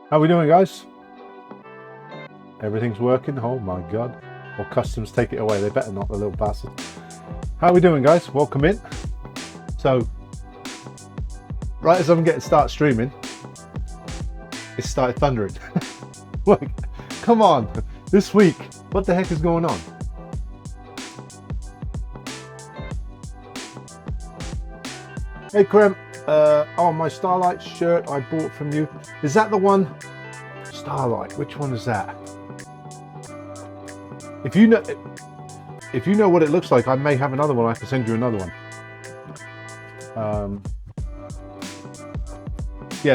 How we doing, guys? Everything's working. Oh my god. Or customs take it away. They better not, the little bastard. How we doing, guys? Welcome in. So, right as I'm getting start streaming, it started thundering. Like, come on. This week, what the heck is going on? Hey, Krem. Oh, my Starlight shirt I bought from you. Is that the one? Starlight. Which one is that? If you know what it looks like, I may have another one. I can send you another one.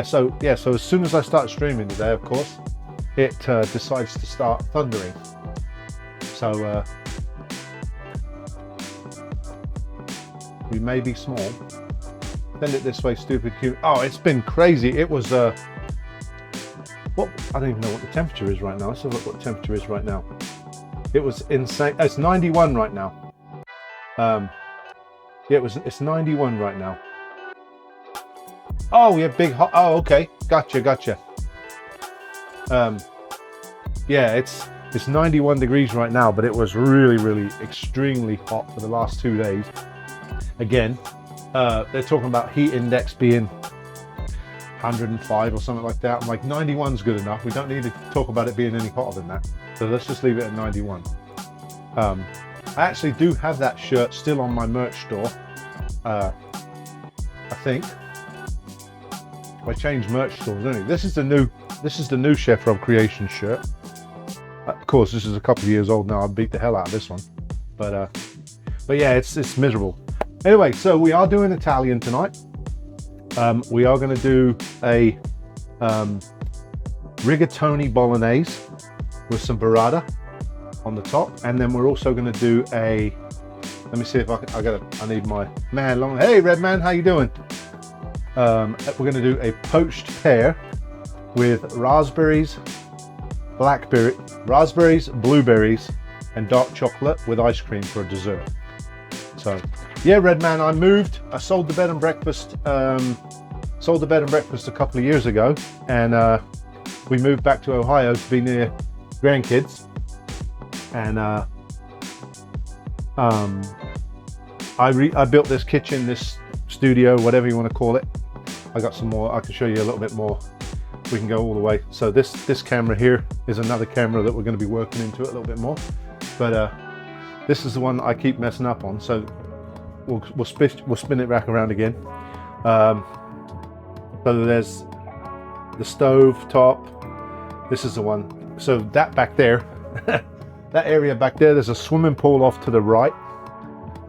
So as soon as I start streaming today, of course, it decides to start thundering. So we may be small. Send it this way, stupid cute. Oh, it's been crazy. It was what? I don't even know what the temperature is right now. Let's have a look what the temperature is right now. It was insane. It's 91 right now. It's 91 right now. Oh, we have big hot. Oh, okay. Gotcha. Yeah, it's 91 degrees right now, but it was really extremely hot for the last 2 days. Again, they're talking about heat index being 105 or something like that. I'm like, 91's good enough. We don't need to talk about it being any hotter than that. So let's just leave it at 91. I actually do have that shirt still on my merch store. I think I changed merch stores, didn't I? This is the new Chef Rob Creation shirt. Of course, this is a couple of years old now. I beat the hell out of this one, but yeah, it's miserable. Anyway, so we are doing Italian tonight. We are going to do a rigatoni bolognese with some burrata on the top, and then we're also going to do a. Let me see if I need my man long. Hey, Red Man, how you doing? We're going to do a poached pear with raspberries, blueberries, and dark chocolate with ice cream for a dessert. So, yeah, Red Man, I moved. I sold the bed and breakfast. Sold the bed and breakfast a couple of years ago, and we moved back to Ohio to be near grandkids. And I built this kitchen, this studio, whatever you want to call it. I got some more. I can show you a little bit more. We can go all the way. So this camera here is another camera that we're going to be working into it a little bit more. But this is the one that I keep messing up on. So we'll spin it back around again. So there's the stove top. This is the one. So that back there, that area back there, there's a swimming pool off to the right.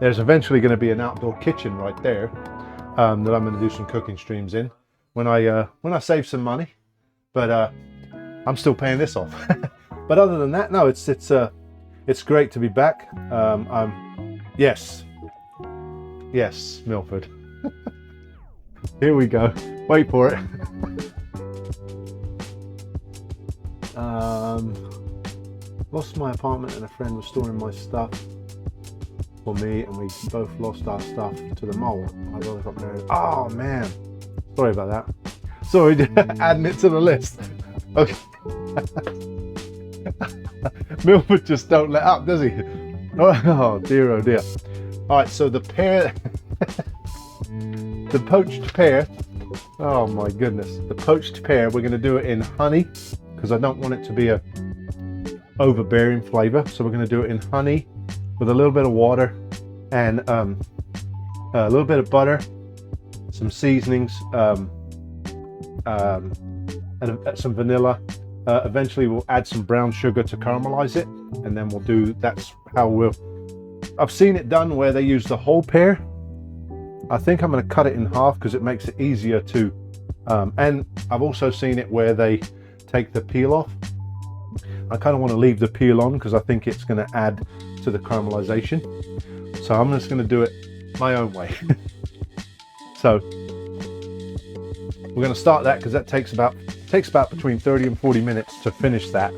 There's eventually going to be an outdoor kitchen right there that I'm going to do some cooking streams in when I save some money. But I'm still paying this off. But other than that, no, it's great to be back. Yes, Milford. Here we go. Wait for it. Lost my apartment and a friend was storing my stuff for me, and we both lost our stuff to the mole. I really got married. Oh man, sorry about that. Sorry, adding it to the list. Okay. Milford just don't let up, does he? Oh dear, oh dear. All right, so the pear, the poached pear. Oh my goodness, the poached pear. We're going to do it in honey because I don't want it to be a overbearing flavor. So we're going to do it in honey with a little bit of water and a little bit of butter, some seasonings, and some vanilla. Eventually we'll add some brown sugar to caramelize it, and then we'll do, that's how I've seen it done where they use the whole pear. I think I'm going to cut it in half because it makes it easier to, and I've also seen it where they take the peel off. I kind of want to leave the peel on because I think it's going to add to the caramelization. So I'm just going to do it my own way. So we're going to start that because that takes about between 30 and 40 minutes to finish that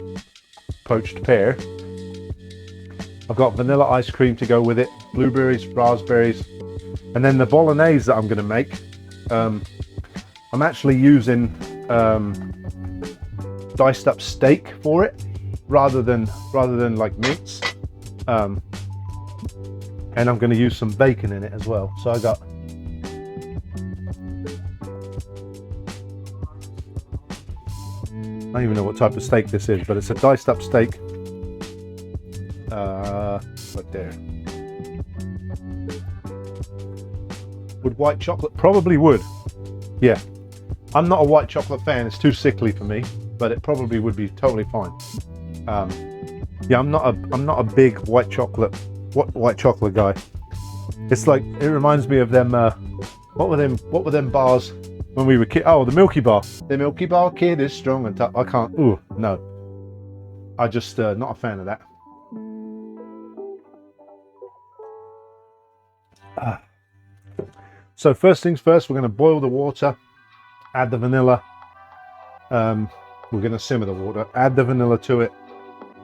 poached pear. I've got vanilla ice cream to go with it, blueberries, raspberries, and then the bolognese that I'm going to make. I'm actually using diced up steak for it, rather than like mince. And I'm going to use some bacon in it as well. So I got I don't even know what type of steak this is, but it's a diced up steak. Right there. Would white chocolate? Probably would. Yeah. I'm not a white chocolate fan. It's too sickly for me, but it probably would be totally fine. Yeah, I'm not a big white chocolate guy. It's like, it reminds me of them. What were them bars when we were kids? Oh, the Milky Bar. The Milky Bar kid is strong and tough. I can't. Ooh, no. I just not a fan of that. So first things first, we're going to boil the water, add the vanilla. We're going to simmer the water, add the vanilla to it,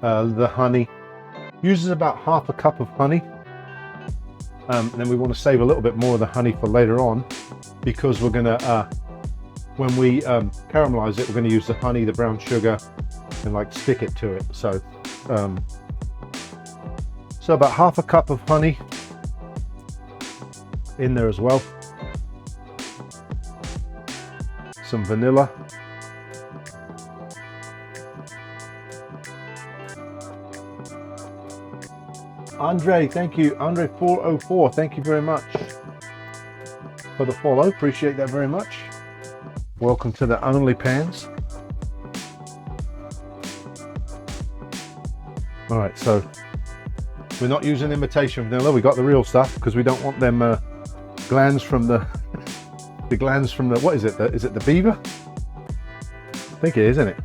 the honey. Uses about half a cup of honey. And then we want to save a little bit more of the honey for later on, because we're going to, when we caramelize it, we're going to use the honey, the brown sugar, and like stick it to it. So, so about half a cup of honey in there as well. Some vanilla. Andre, thank you. Andre404, thank you very much for the follow. Appreciate that very much. Welcome to the OnlyPans. All right, so we're not using imitation vanilla. We got the real stuff because we don't want them glands from the glands from the, what is it? Is it the beaver? I think it is, isn't it?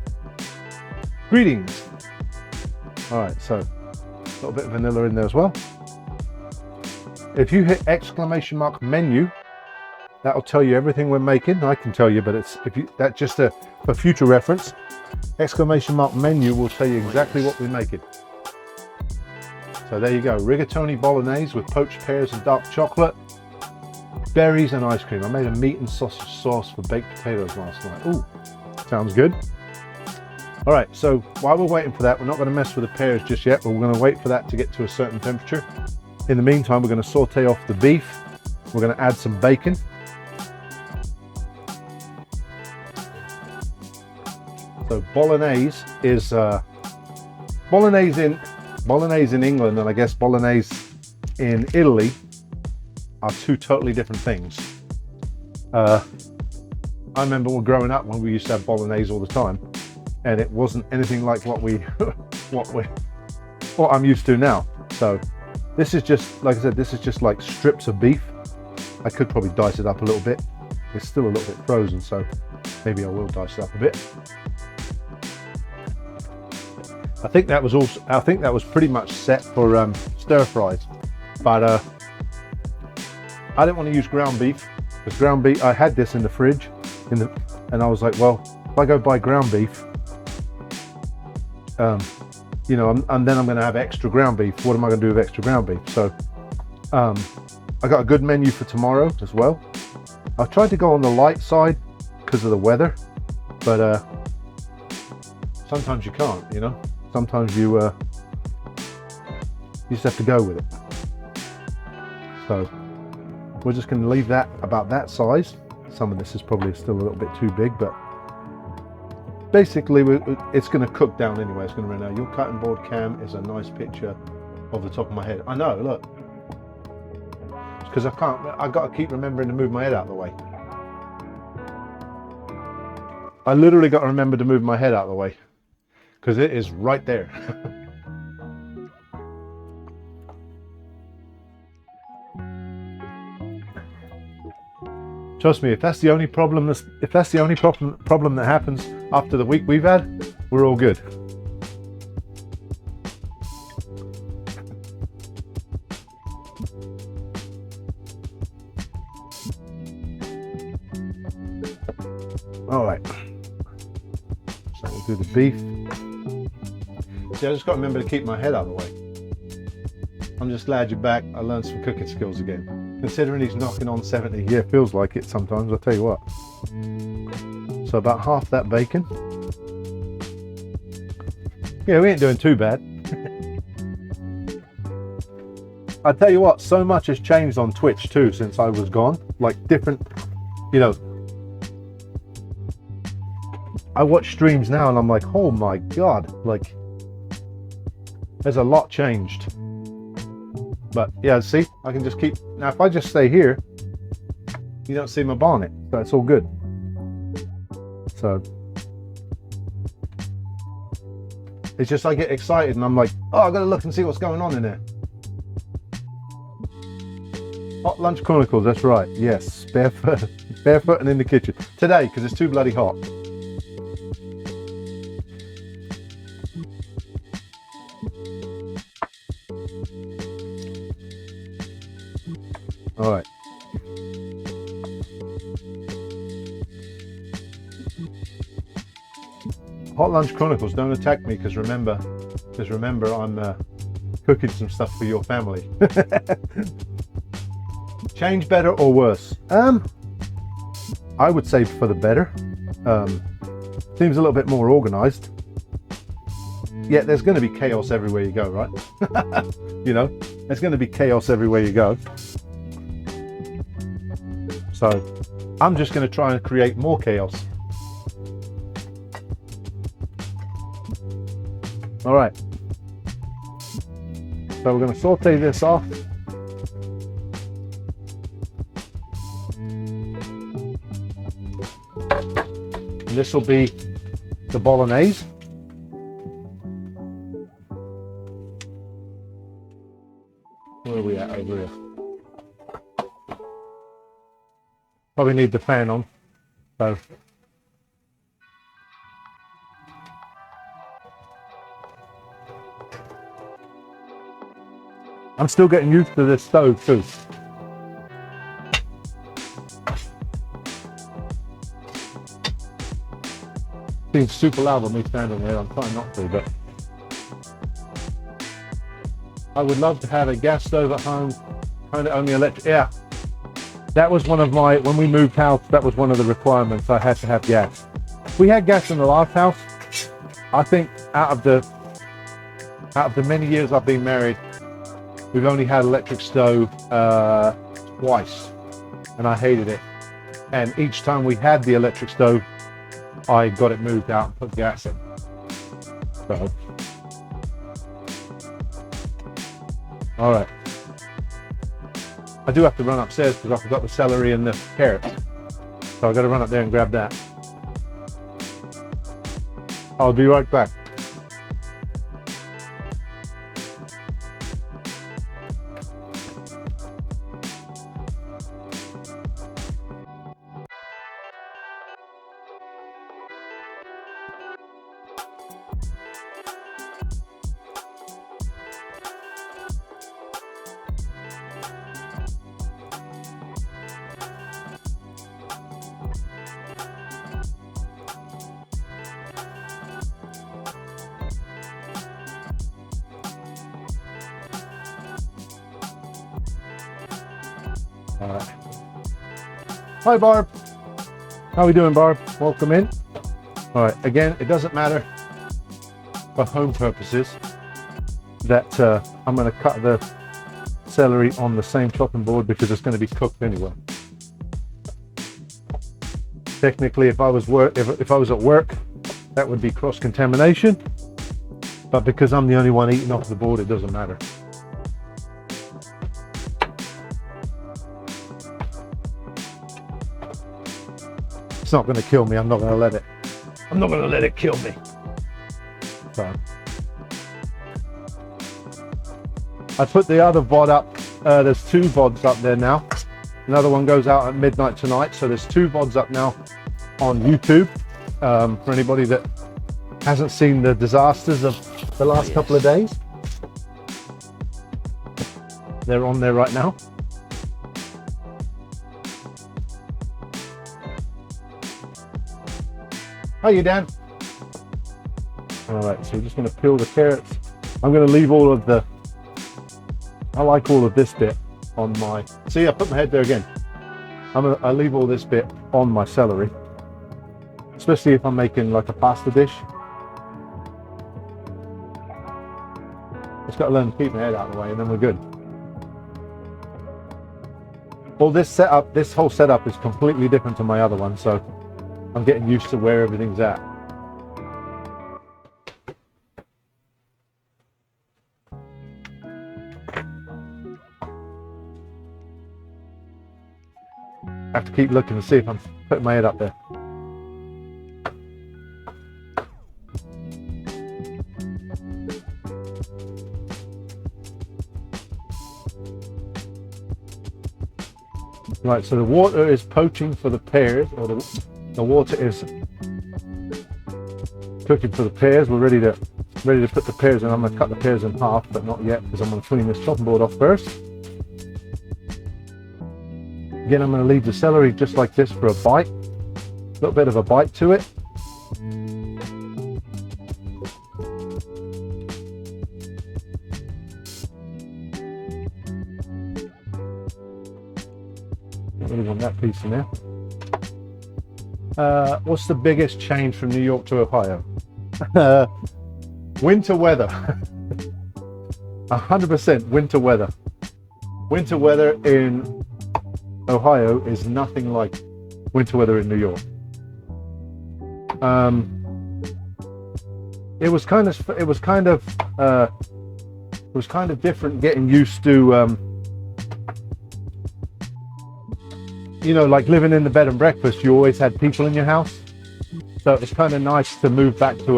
Greetings. All right, so a little bit of vanilla in there as well. If you hit ! menu, that'll tell you everything we're making. I can tell you, but it's that's just for future reference. ! Menu will tell you exactly what we're making. So there you go, rigatoni bolognese with poached pears and dark chocolate, berries and ice cream. I made a meat and sausage sauce for baked potatoes last night. Ooh, sounds good. All right, so while we're waiting for that, we're not going to mess with the pears just yet, but we're going to wait for that to get to a certain temperature. In the meantime, we're going to saute off the beef. We're going to add some bacon. So bolognese is bolognese in England, and I guess bolognese in Italy are two totally different things. I remember when growing up when we used to have bolognese all the time, and it wasn't anything like what I'm used to now. So this is just, like I said, this is just like strips of beef. I could probably dice it up a little bit. It's still a little bit frozen, so maybe I will dice it up a bit. I think that was pretty much set for stir fries, but I didn't want to use ground beef, because ground beef, I had this in the fridge, and I was like, well, if I go buy ground beef, you know, and then I'm going to have extra ground beef. What am I going to do with extra ground beef? So I got a good menu for tomorrow as well. I've tried to go on the light side because of the weather, but sometimes you can't, you know. Sometimes you just have to go with it. So we're just going to leave that about that size. Some of this is probably still a little bit too big, but basically it's going to cook down anyway. It's going to run out. Your cutting board cam is a nice picture of the top of my head. I know, look. It's because I've got to keep remembering to move my head out of the way. I literally got to remember to move my head out of the way, because it is right there. Trust me, if that's the only problem that happens after the week we've had, we're all good. All right. So we'll do the beef. See, I just got to remember to keep my head out of the way. I'm just glad you're back. I learned some cooking skills again. Considering he's knocking on 70, yeah, feels like it sometimes, I'll tell you what. So about half that bacon. Yeah, we ain't doing too bad. I tell you what, so much has changed on Twitch too since I was gone. Like different, you know, I watch streams now and I'm like, oh my God, like there's a lot changed. But yeah, see, I can just keep, now if I just stay here, you don't see my bonnet, so it's all good. So it's just I get excited and I'm like, oh, I gotta look and see what's going on in there. Hot Lunch Chronicles, that's right. Yes, barefoot and in the kitchen today because it's too bloody hot. All right. Hot Lunch Chronicles, don't attack me because remember I'm cooking some stuff for your family. Change better or worse? I would say for the better. Seems a little bit more organized. Yeah, there's going to be chaos everywhere you go, right? You know, there's going to be chaos everywhere you go. So I'm just going to try and create more chaos. All right. So we're going to saute this off. And this will be the bolognese. Where are we at over here? Probably need the fan on. So I'm still getting used to this stove too. Seems super loud on me standing there. I'm trying not to, but I would love to have a gas stove at home, kind of only electric. Yeah, that was one of my, when we moved house, that was one of the requirements. I had to have gas. We had gas in the last house. I think out of the many years I've been married, we've only had electric stove twice, and I hated it. And each time we had the electric stove, I got it moved out and put gas in. So, all right. I do have to run upstairs because I forgot the celery and the carrots. So I got to run up there and grab that. I'll be right back. Hi Barb, how we doing Barb? Welcome in. All right, again, it doesn't matter for home purposes that I'm going to cut the celery on the same chopping board because it's going to be cooked anyway. Technically, if I was at work, that would be cross-contamination, but because I'm the only one eating off the board, it doesn't matter. It's not going to kill me. I'm not going to let it kill me. So I put the other VOD up. There's 2 VODs up there now. Another one goes out at midnight tonight. So there's 2 VODs up now on YouTube. For anybody that hasn't seen the disasters of the last couple of days, they're on there right now. How you, Dan? All right, so we're just going to peel the carrots. I'm going to leave all of the, I like all of this bit on my, see, I put my head there again. I leave all this bit on my celery, especially if I'm making like a pasta dish. Just got to learn to keep my head out of the way, and then we're good. Well, this whole setup is completely different to my other one, so I'm getting used to where everything's at. I have to keep looking to see if I'm putting my head up there. Right, so the water is poaching for the pears, or the water is cooking for the pears. We're ready to put the pears in. I'm going to cut the pears in half, but not yet, because I'm going to clean this chopping board off first. Again, I'm going to leave the celery just like this for a bite, a little bit of a bite to it. Really want that piece in there. What's the biggest change from New York to Ohio? Winter weather. 100% winter weather. Winter weather in Ohio is nothing like winter weather in New York. It was kind of different getting used to like living in the bed and breakfast. You always had people in your house, so it's kind of nice to move back to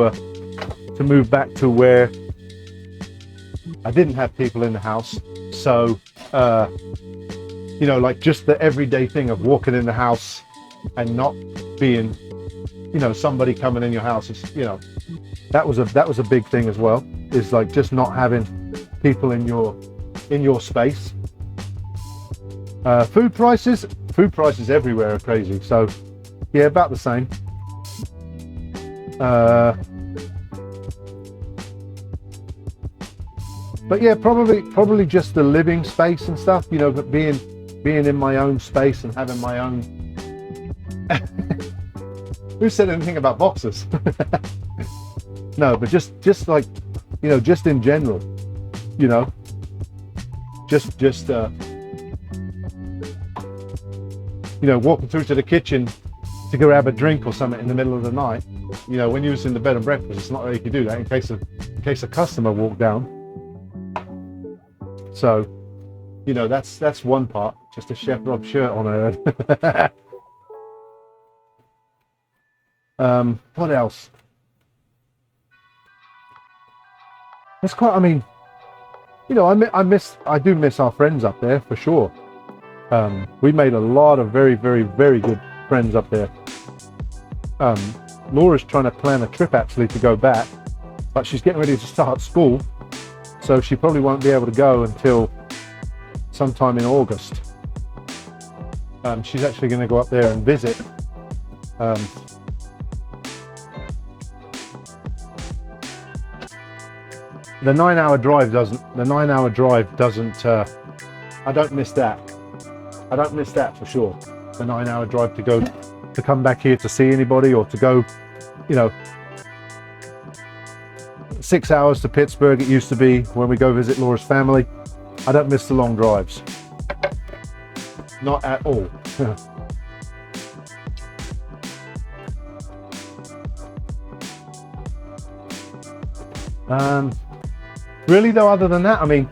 where I didn't have people in the house. So like just the everyday thing of walking in the house and not being somebody coming in your house is that was a big thing as well, is like just not having people in your space. Food prices everywhere are crazy, so yeah, about the same. But yeah, probably just the living space and stuff, but being in my own space and having my own. Who said anything about boxes? No, but just like just in general, just walking through to the kitchen to go have a drink or something in the middle of the night. When you was in the bed and breakfast, it's not like you could do that in case a customer walked down. So, that's one part. Just a Chef Rob shirt on her head. What else? It's quite. I mean, I do miss our friends up there for sure. We made a lot of very, very, very good friends up there. Laura's trying to plan a trip actually to go back, but she's getting ready to start school, so she probably won't be able to go until sometime in August. She's actually going to go up there and visit. The 9-hour drive doesn't. I don't miss that. I don't miss that for sure. The 9-hour drive to come back here to see anybody, or to go, 6 hours to Pittsburgh it used to be when we go visit Laura's family. I don't miss the long drives. Not at all. Really though, other than that, I mean,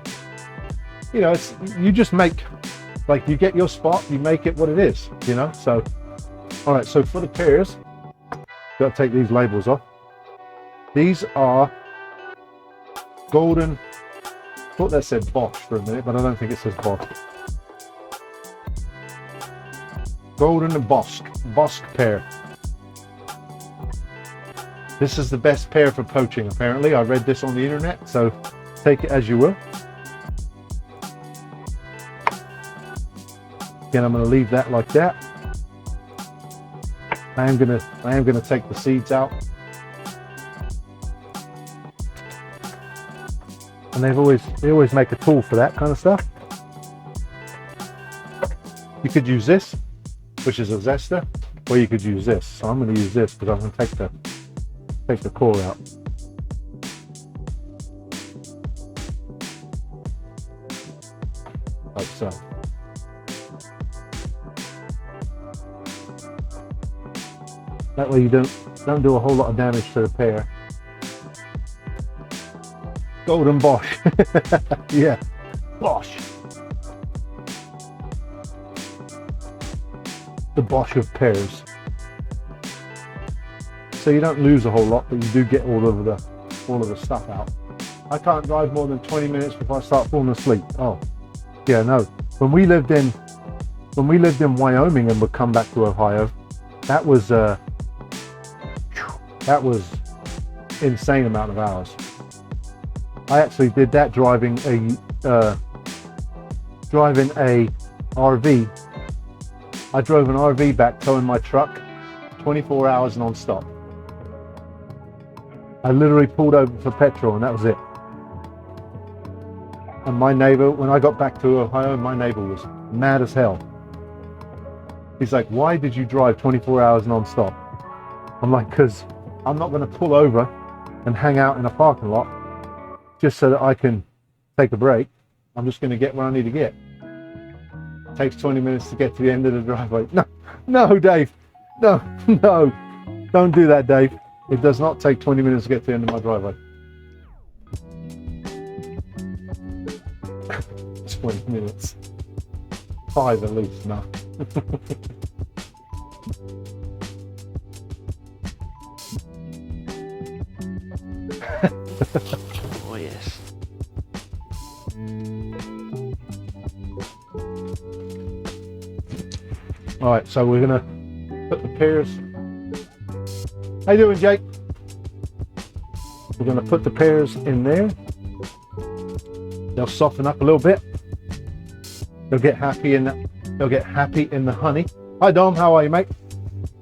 it's, you just make, like, you get your spot, you make it what it is, so. All right, so for the pears, got to take these labels off. These are golden, I thought that said Bosch for a minute, but I don't think it says Bosch. Golden and Bosc pear. This is the best pear for poaching, apparently. I read this on the internet, so take it as you will. Again, I'm going to leave that like that. I am gonna take the seeds out. And they always make a tool for that kind of stuff. You could use this, which is a zester, or you could use this. So I'm going to use this because I'm going to take the core out. So. That way you don't do a whole lot of damage to the pear. Golden Bosch. Yeah, Bosch. The Bosch of pears. So you don't lose a whole lot, but you do get all of the stuff out. I can't drive more than 20 minutes before I start falling asleep. Oh, yeah, no. When we lived in Wyoming and would come back to Ohio, that was insane amount of hours. I actually did that driving a RV. I drove an RV back towing my truck 24 hours non-stop. I literally pulled over for petrol and that was it. And my neighbor, when I got back to Ohio, my neighbor was mad as hell. He's like, why did you drive 24 hours non-stop? I'm like, because I'm not going to pull over and hang out in a parking lot just so that I can take a break. I'm just going to get where I need to get. It takes 20 minutes to get to the end of the driveway. No, Dave. No, don't do that, Dave. It does not take 20 minutes to get to the end of my driveway. 20 minutes. 5 at least, no. Oh yes. All right, so we're gonna put the pears. How you doing, Jake? We're gonna put the pears in there. They'll soften up a little bit. They'll get happy in the honey. Hi Dom, how are you, mate?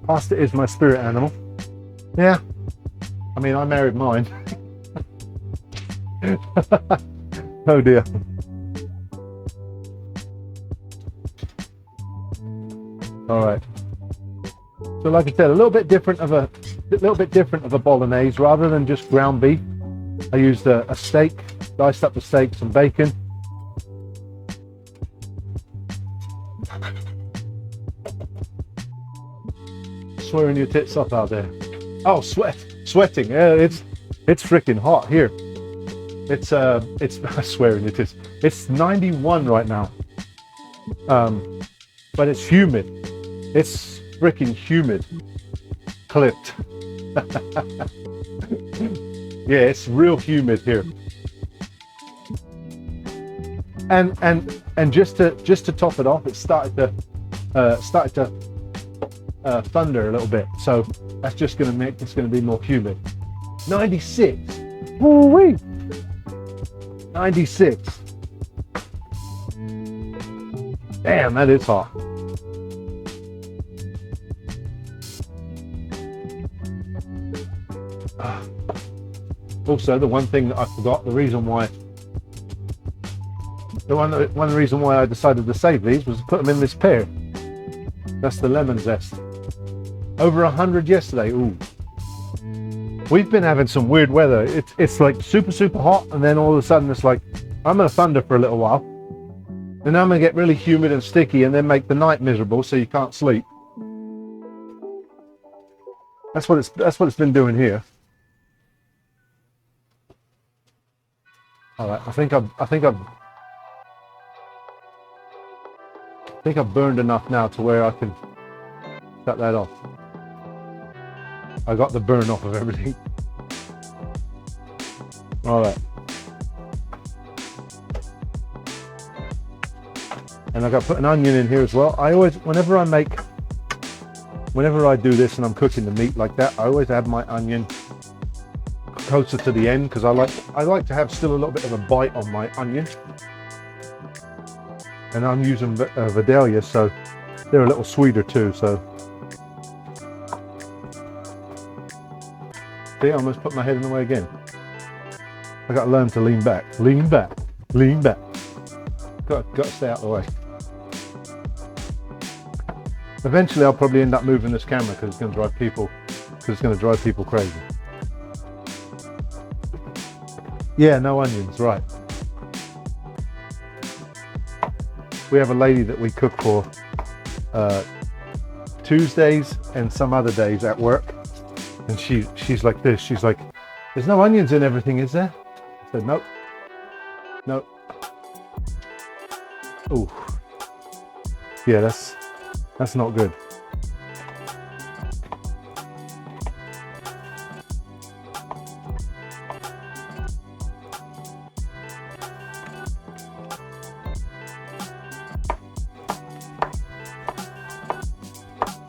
Pasta is my spirit animal. Yeah. I mean, I married mine. Oh dear. All right. So like I said, a little bit different of a bolognese rather than just ground beef. I used a steak, diced up the steak, some bacon. Swearing your tits off out there. Oh, sweating. Yeah, it's freaking hot here. It's I swear in your tits. It's 91 right now. But it's humid. It's freaking humid. Clipped. Yeah, it's real humid here. And just to top it off, it started to thunder a little bit. So that's just going to make it's going to be more humid. 96. Woo-wee. 96. Damn, that is hot. Also, the one thing that I forgot, the reason why I decided to save these was to put them in this pear. That's the lemon zest. Over 100 yesterday. Ooh. We've been having some weird weather. It's like super hot, and then all of a sudden it's like, I'm gonna thunder for a little while, and then I'm gonna get really humid and sticky, and then make the night miserable so you can't sleep. That's what it's been doing here. All right, I think I've burned enough now to where I can cut that off. I got the burn off of everything. All right. And I got to put an onion in here as well. I always, whenever I do this and I'm cooking the meat like that, I always have my onion closer to the end because I like to have still a little bit of a bite on my onion. And I'm using Vidalia, so they're a little sweeter too. So, see, I almost put my head in the way again. I got to learn to lean back. Got to stay out of the way. Eventually, I'll probably end up moving this camera because it's going to drive people crazy. Yeah, no onions, right. we have a lady that we cook for Tuesdays and some other days at work, and she's like this. She's like, "There's no onions in everything, is there?" I said, "Nope, nope." Ooh, yeah, that's not good.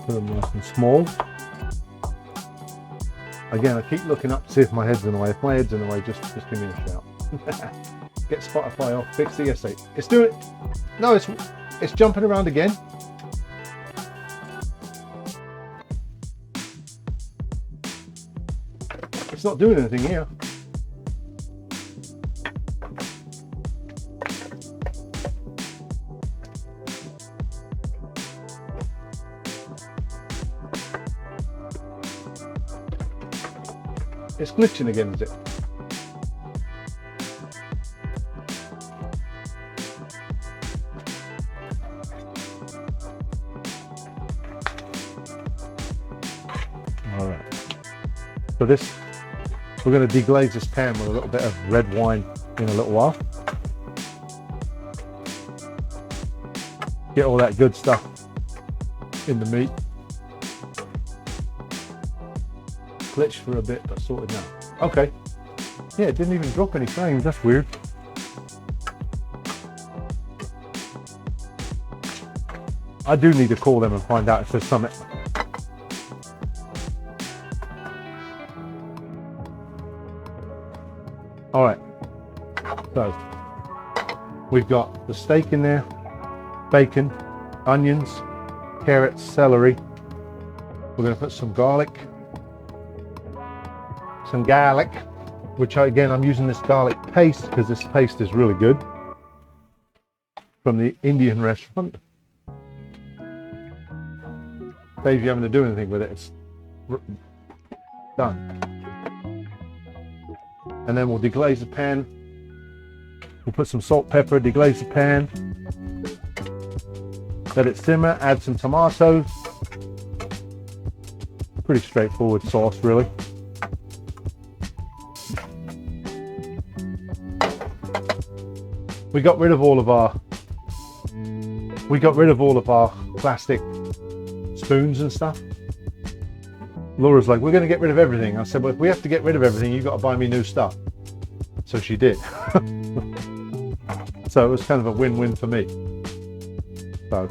Put them nice and small. Again, I keep looking up to see if my head's in the way. If my head's in the way, just give me a shout. Get Spotify off, fix the S8. It's doing it. No, it's jumping around again. It's not doing anything here. It's glitching again, is it? All right. So we're going to deglaze this pan with a little bit of red wine in a little while. Get all that good stuff in the meat. Glitched for a bit, but sorted now. Okay. Yeah, it didn't even drop any frames. That's weird. I do need to call them and find out if there's something. All right. So we've got the steak in there, bacon, onions, carrots, celery. We're going to put some garlic. Some garlic, which again, I'm using this garlic paste because this paste is really good from the Indian restaurant. Saves you having to do anything with it. It's done. And then we'll deglaze the pan. We'll put some salt, pepper, deglaze the pan. Let it simmer, add some tomatoes. Pretty straightforward sauce, really. We got rid of all of our plastic spoons and stuff. Laura's like, "We're going to get rid of everything." I said, "Well, if we have to get rid of everything, you've got to buy me new stuff." So she did. So it was kind of a win-win for me. So,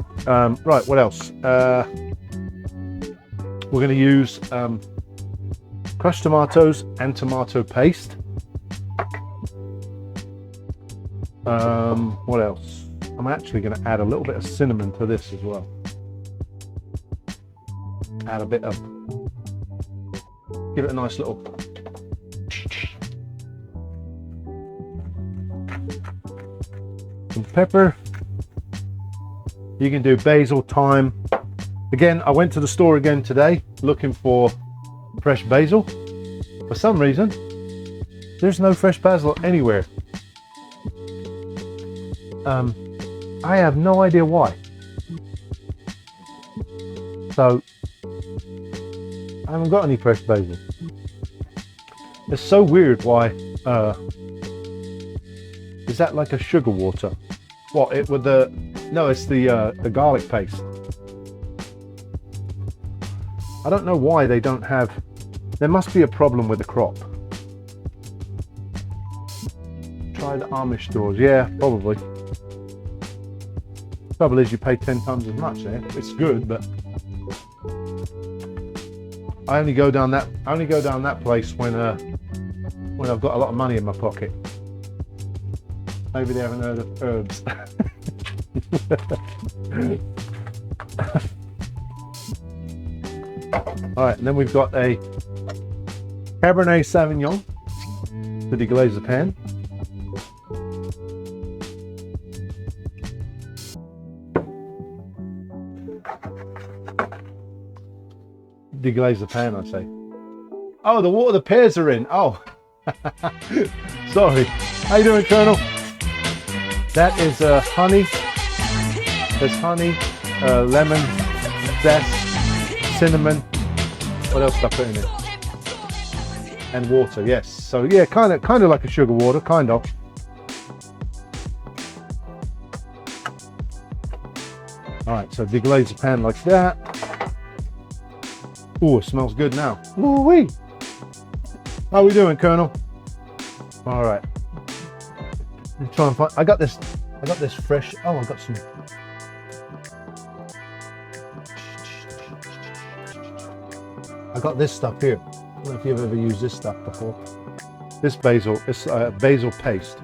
right, what else? We're going to use crushed tomatoes and tomato paste. What else? I'm actually going to add a little bit of cinnamon to this as well. Add a bit of, give it a nice little. Some pepper. You can do basil, thyme. Again, I went to the store again today looking for fresh basil. For some reason, there's no fresh basil anywhere. I have no idea why. So I haven't got any fresh basil. It's so weird. Why? Is that like a sugar water? What? It with the? No, it's the garlic paste. I don't know why they don't have. There must be a problem with the crop. Try the Amish stores. Yeah, probably. Trouble is, you pay 10 times as much there. It's good, but I only go down that place when I've got a lot of money in my pocket. Maybe they haven't heard of herbs. All right, and then we've got a Cabernet Sauvignon to deglaze the pan. Deglaze the pan, I say. Oh, the water the pears are in. Oh, sorry. How you doing, Colonel? That is honey There's honey, lemon, zest, cinnamon. What else did I put in it? And water, yes. So yeah, kind of like a sugar water, kind of. All right, so deglaze the pan like that. Oh, it smells good now. Woo-wee. How we doing, Colonel? All right. I'm trying to find. I got this fresh. Oh, I got some. I got this stuff here. I don't know if you've ever used this stuff before. This basil, it's basil paste.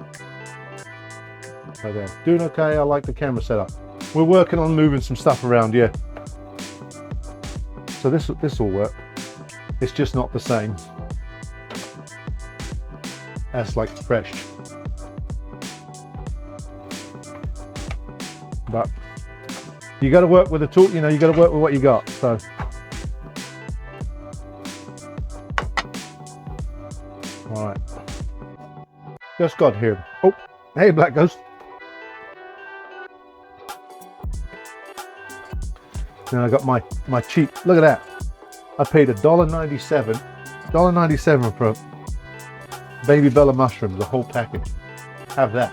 Right there. Doing okay. I like the camera setup. We're working on moving some stuff around, yeah. So this will work. It's just not the same. That's like fresh. But you got to work with the tool. You know, you got to work with what you got. So. All right. Just got here. Oh, hey, Black Ghost. Now I got my cheap. Look at that. I paid $1.97 for Baby Bella mushrooms, the whole package. Have that.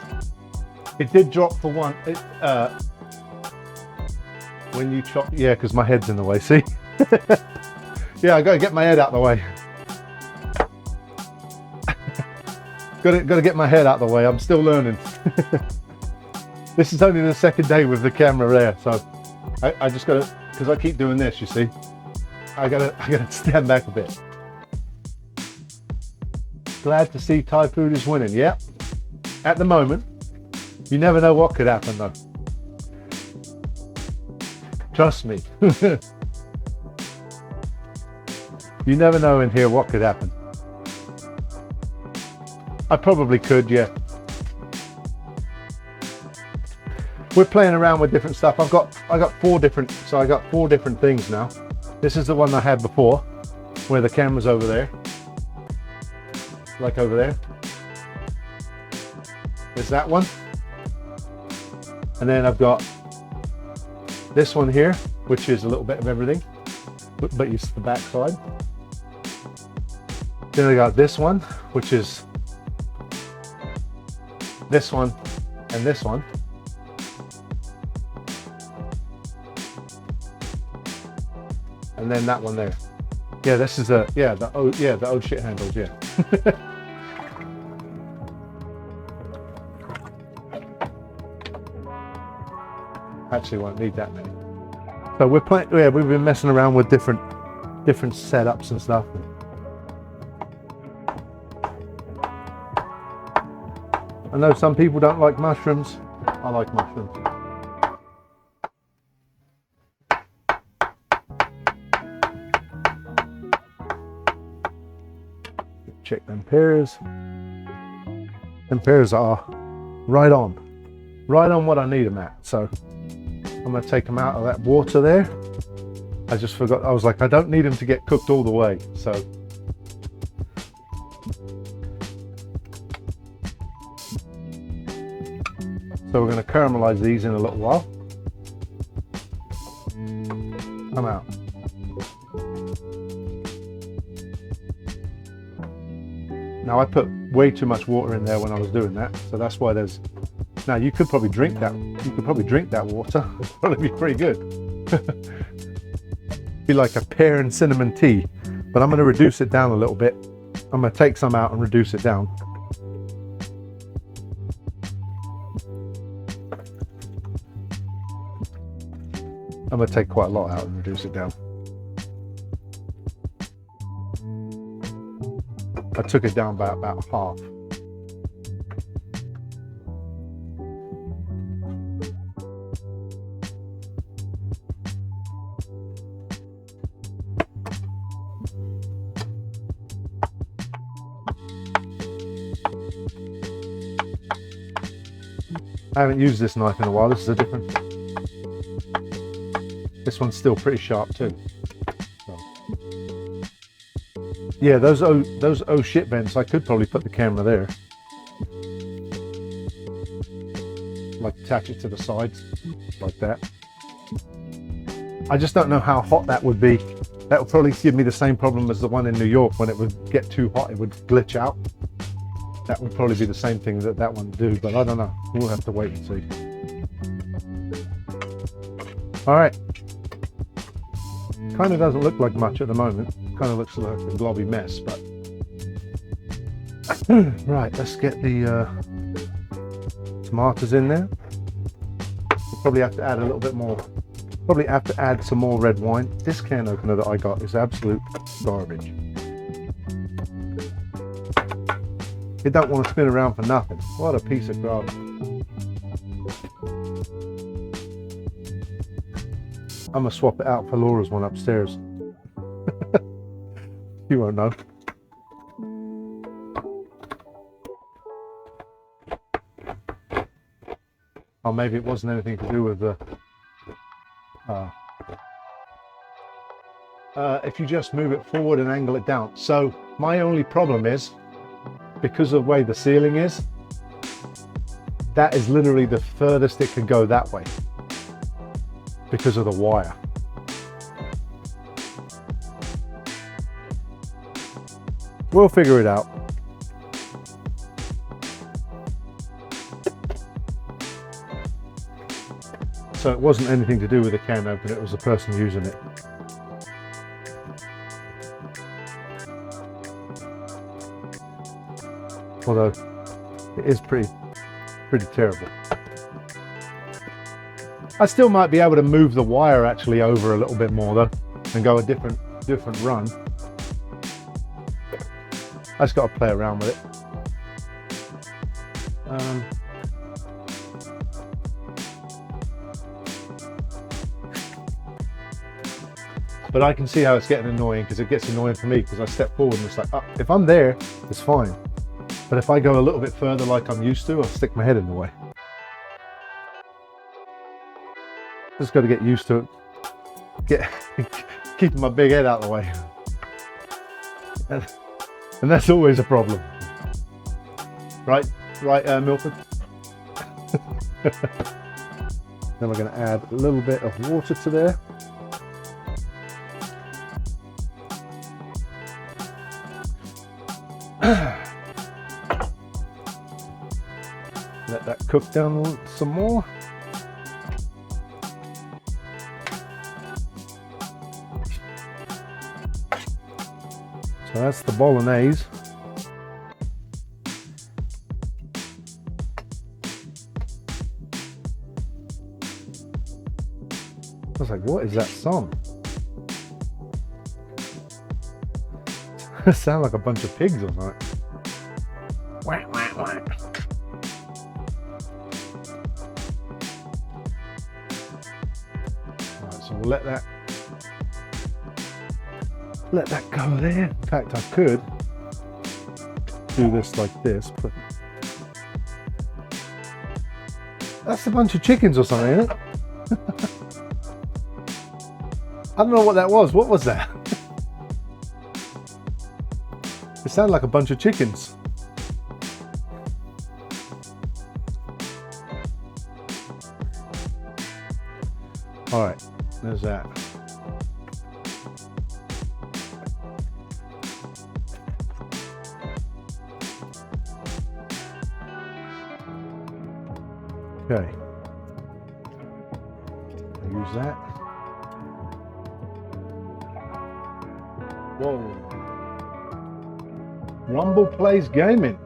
It did drop for one. When you chop, yeah, because my head's in the way. See? Yeah, I gotta get my head out the way. Gotta get my head out the way. I'm still learning. This is only the second day with the camera there, so I just gotta, because I keep doing this. You see, I gotta stand back a bit. Glad to see Thai food is winning. Yeah, at the moment, you never know what could happen though. Trust me. You never know in here what could happen. I probably could, yeah. We're playing around with different stuff. I got four different things now. This is the one I had before, where the camera's over there. Like over there. There's that one. And then I've got this one here, which is a little bit of everything, but it's the back side. Then I got this one, which is this one and this one. And then that one there. Yeah, this is the oh shit handles, yeah. Actually won't need that many. So we're playing, yeah, we've been messing around with different setups and stuff. I know some people don't like mushrooms. I like mushrooms. Check them pears. Them pears are right on what I need them at. So I'm going to take them out of that water there. I just forgot. I was like, I don't need them to get cooked all the way. So we're going to caramelize these in a little while. Come out. Now I put way too much water in there when I was doing that, so that's why there's. Now you could probably drink that. You could probably drink that water. It'd probably be pretty good. Be like a pear and cinnamon tea, but I'm going to reduce it down a little bit. I'm going to take some out and reduce it down. I'm going to take quite a lot out and reduce it down. I took it down by about half. I haven't used this knife in a while. This is a different. This one's still pretty sharp too. So. Yeah, those oh shit vents. I could probably put the camera there. like attach it to the sides like that. I just don't know how hot that would be. That would probably give me the same problem as the one in New York. When it would get too hot, it would glitch out. That would probably be the same thing that that one would do, but I don't know. We'll have to wait and see. All right. Kind of doesn't look like much at the moment. Kind of looks like a globby mess, but right. Let's get the tomatoes in there. We'll probably have to add a little bit more. Probably have to add some more red wine. This can opener that I got is absolute garbage. It don't want to spin around for nothing. What a piece of garbage. I'm gonna swap it out for Laura's one upstairs. You won't know. Or maybe it wasn't anything to do with the if you just move it forward and angle it down. So my only problem is, because of the way the ceiling is, that is literally the furthest it can go that way because of the wire. We'll figure it out. So it wasn't anything to do with the can opener, it was the person using it. Although it is pretty terrible. I still might be able to move the wire actually over a little bit more though, and go a different run. I just got to play around with it. But I can see how it's getting annoying, because it gets annoying for me because I step forward and it's like, oh, if I'm there, it's fine. But if I go a little bit further like I'm used to, I'll stick my head in the way. Just got to get used to it. Keeping my big head out of the way. And that's always a problem. Right, Milford? Then we're going to add a little bit of water to there. Let that cook down some more. So that's the bolognese. I was like, what is that song? It sounds like a bunch of pigs or something. Whack, whack, whack. Alright, so we'll let that go there. In fact, I could do this like this, but that's a bunch of chickens or something, isn't it? I don't know what that was. What was that? It sounded like a bunch of chickens. All right, there's that. Okay, I'll use that. Whoa. Rumble Plays Gaming.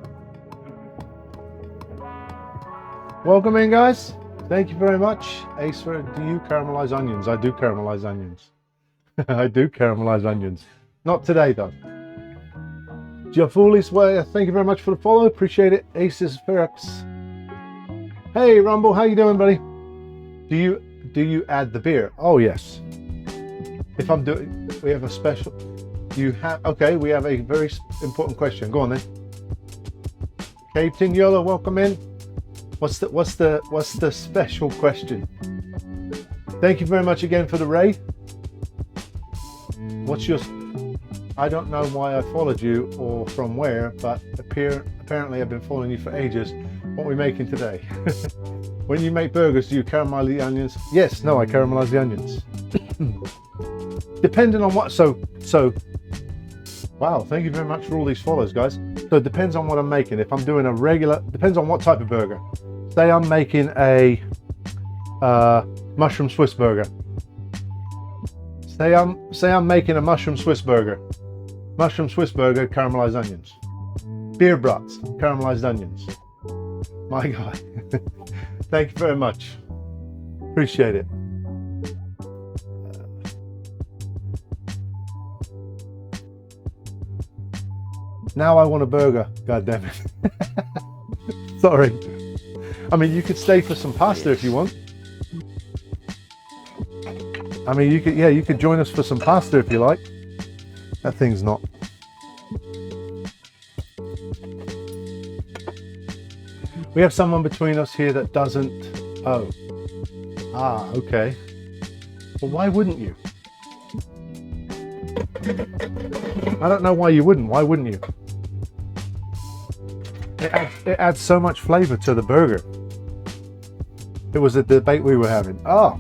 Welcome in, guys. Thank you very much. Ace, do you caramelize onions? I do caramelize onions. I do caramelize onions. Not today, though. Giafulis, well, thank you very much for the follow. Appreciate it. Aces Ferrex. Hey, Rumble, how you doing, buddy? Do you add the beer? Oh, yes. If I'm doing, we have a special. You have, okay, we have a very important question. Go on then. Cave Tignola, welcome in. What's the special question? Thank you very much again for the raid. What's your, I don't know why I followed you or from where, but apparently I've been following you for ages. What are we making today? When you make burgers, do you caramelize the onions? Yes, no, I caramelize the onions. Depending on what, so, wow, thank you very much for all these follows, guys. So it depends on what I'm making. If I'm doing a regular, depends on what type of burger. Say I'm making a mushroom Swiss burger. Say I'm making a mushroom Swiss burger. Mushroom Swiss burger, caramelized onions. Beer brats, caramelized onions. My God. Thank you very much. Appreciate it. Now I want a burger. God damn it. Sorry. I mean, you could stay for some pasta if you want. I mean, you could join us for some pasta if you like. That thing's not. We have someone between us here that doesn't. Oh. Ah, okay. Well, why wouldn't you? I don't know why you wouldn't. Why wouldn't you? It adds so much flavor to the burger. It was a debate we were having. Oh.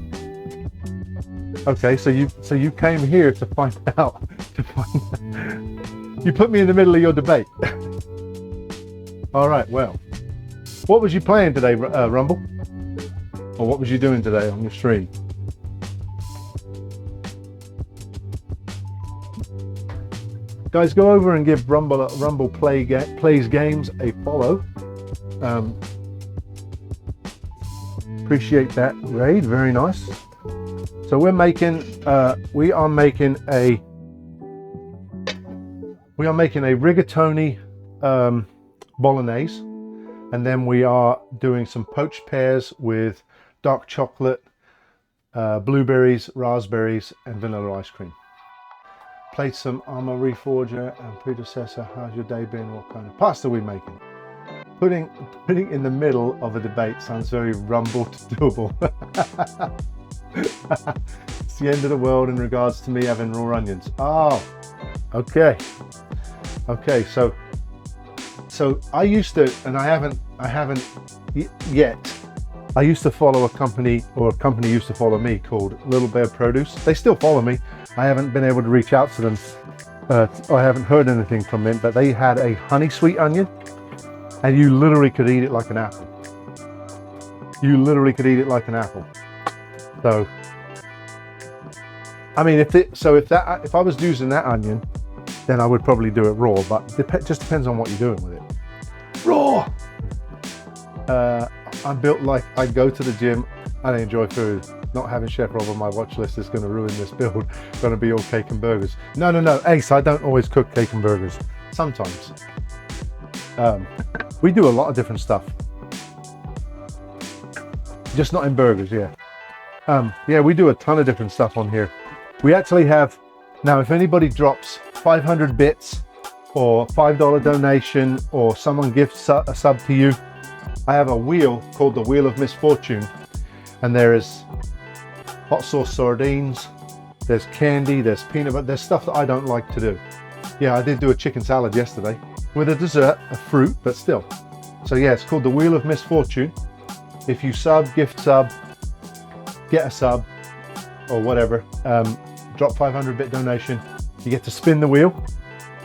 Okay, so you came here to find out. You put me in the middle of your debate. All right, well. What was you playing today, Rumble? Or what was you doing today on your stream? Guys, go over and give Rumble Plays Games a follow. Appreciate that raid, very nice. So we are making a rigatoni bolognese, and then we are doing some poached pears with dark chocolate, blueberries, raspberries, and vanilla ice cream. Played some Arma Reforger and Predecessor. How's your day been? What kind of pasta are we making? Putting in the middle of a debate sounds very Rumble doable. It's the end of the world in regards to me having raw onions. Oh, okay. Okay, so I used to, and I haven't yet. I used to follow a company, or a company used to follow me, called Little Bear Produce. They still follow me. I haven't been able to reach out to them. I haven't heard anything from them, but they had a honey sweet onion, and you literally could eat it like an apple. You literally could eat it like an apple. So, I mean, if I was using that onion, then I would probably do it raw, but it just depends on what you're doing with it. Raw! I'm built like I go to the gym and I enjoy food. Not having Chef Rob on my watch list is going to ruin this build. Going to be all cake and burgers. No, Ace, I don't always cook cake and burgers. Sometimes. We do a lot of different stuff. Just not in burgers, yeah. Yeah, we do a ton of different stuff on here. We actually have, now if anybody drops 500 bits or $5 donation or someone gifts a sub to you, I have a wheel called the Wheel of Misfortune, and there is hot sauce sardines, there's candy, there's peanut butter, there's stuff that I don't like to do. Yeah, I did do a chicken salad yesterday with a dessert, a fruit, but still. So yeah, it's called the Wheel of Misfortune. If you sub, gift sub, get a sub, or whatever, drop 500 bit donation, you get to spin the wheel,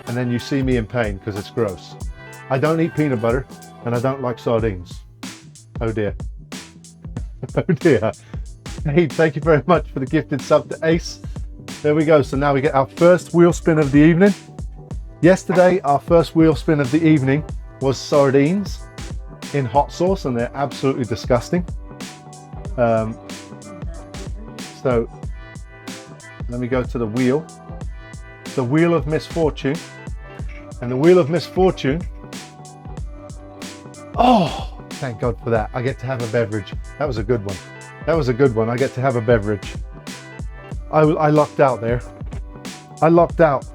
and then you see me in pain because it's gross. I don't eat peanut butter, and I don't like sardines. Oh dear. Oh dear. Hey, thank you very much for the gifted sub to Ace. There we go. So now we get our first wheel spin of the evening. Yesterday, our first wheel spin of the evening was sardines in hot sauce, and they're absolutely disgusting. So let me go to the wheel. The Wheel of Misfortune. And the Wheel of Misfortune. Oh, thank God for that. I get to have a beverage. That was a good one. That was a good one. I get to have a beverage. I lucked out there. I lucked out.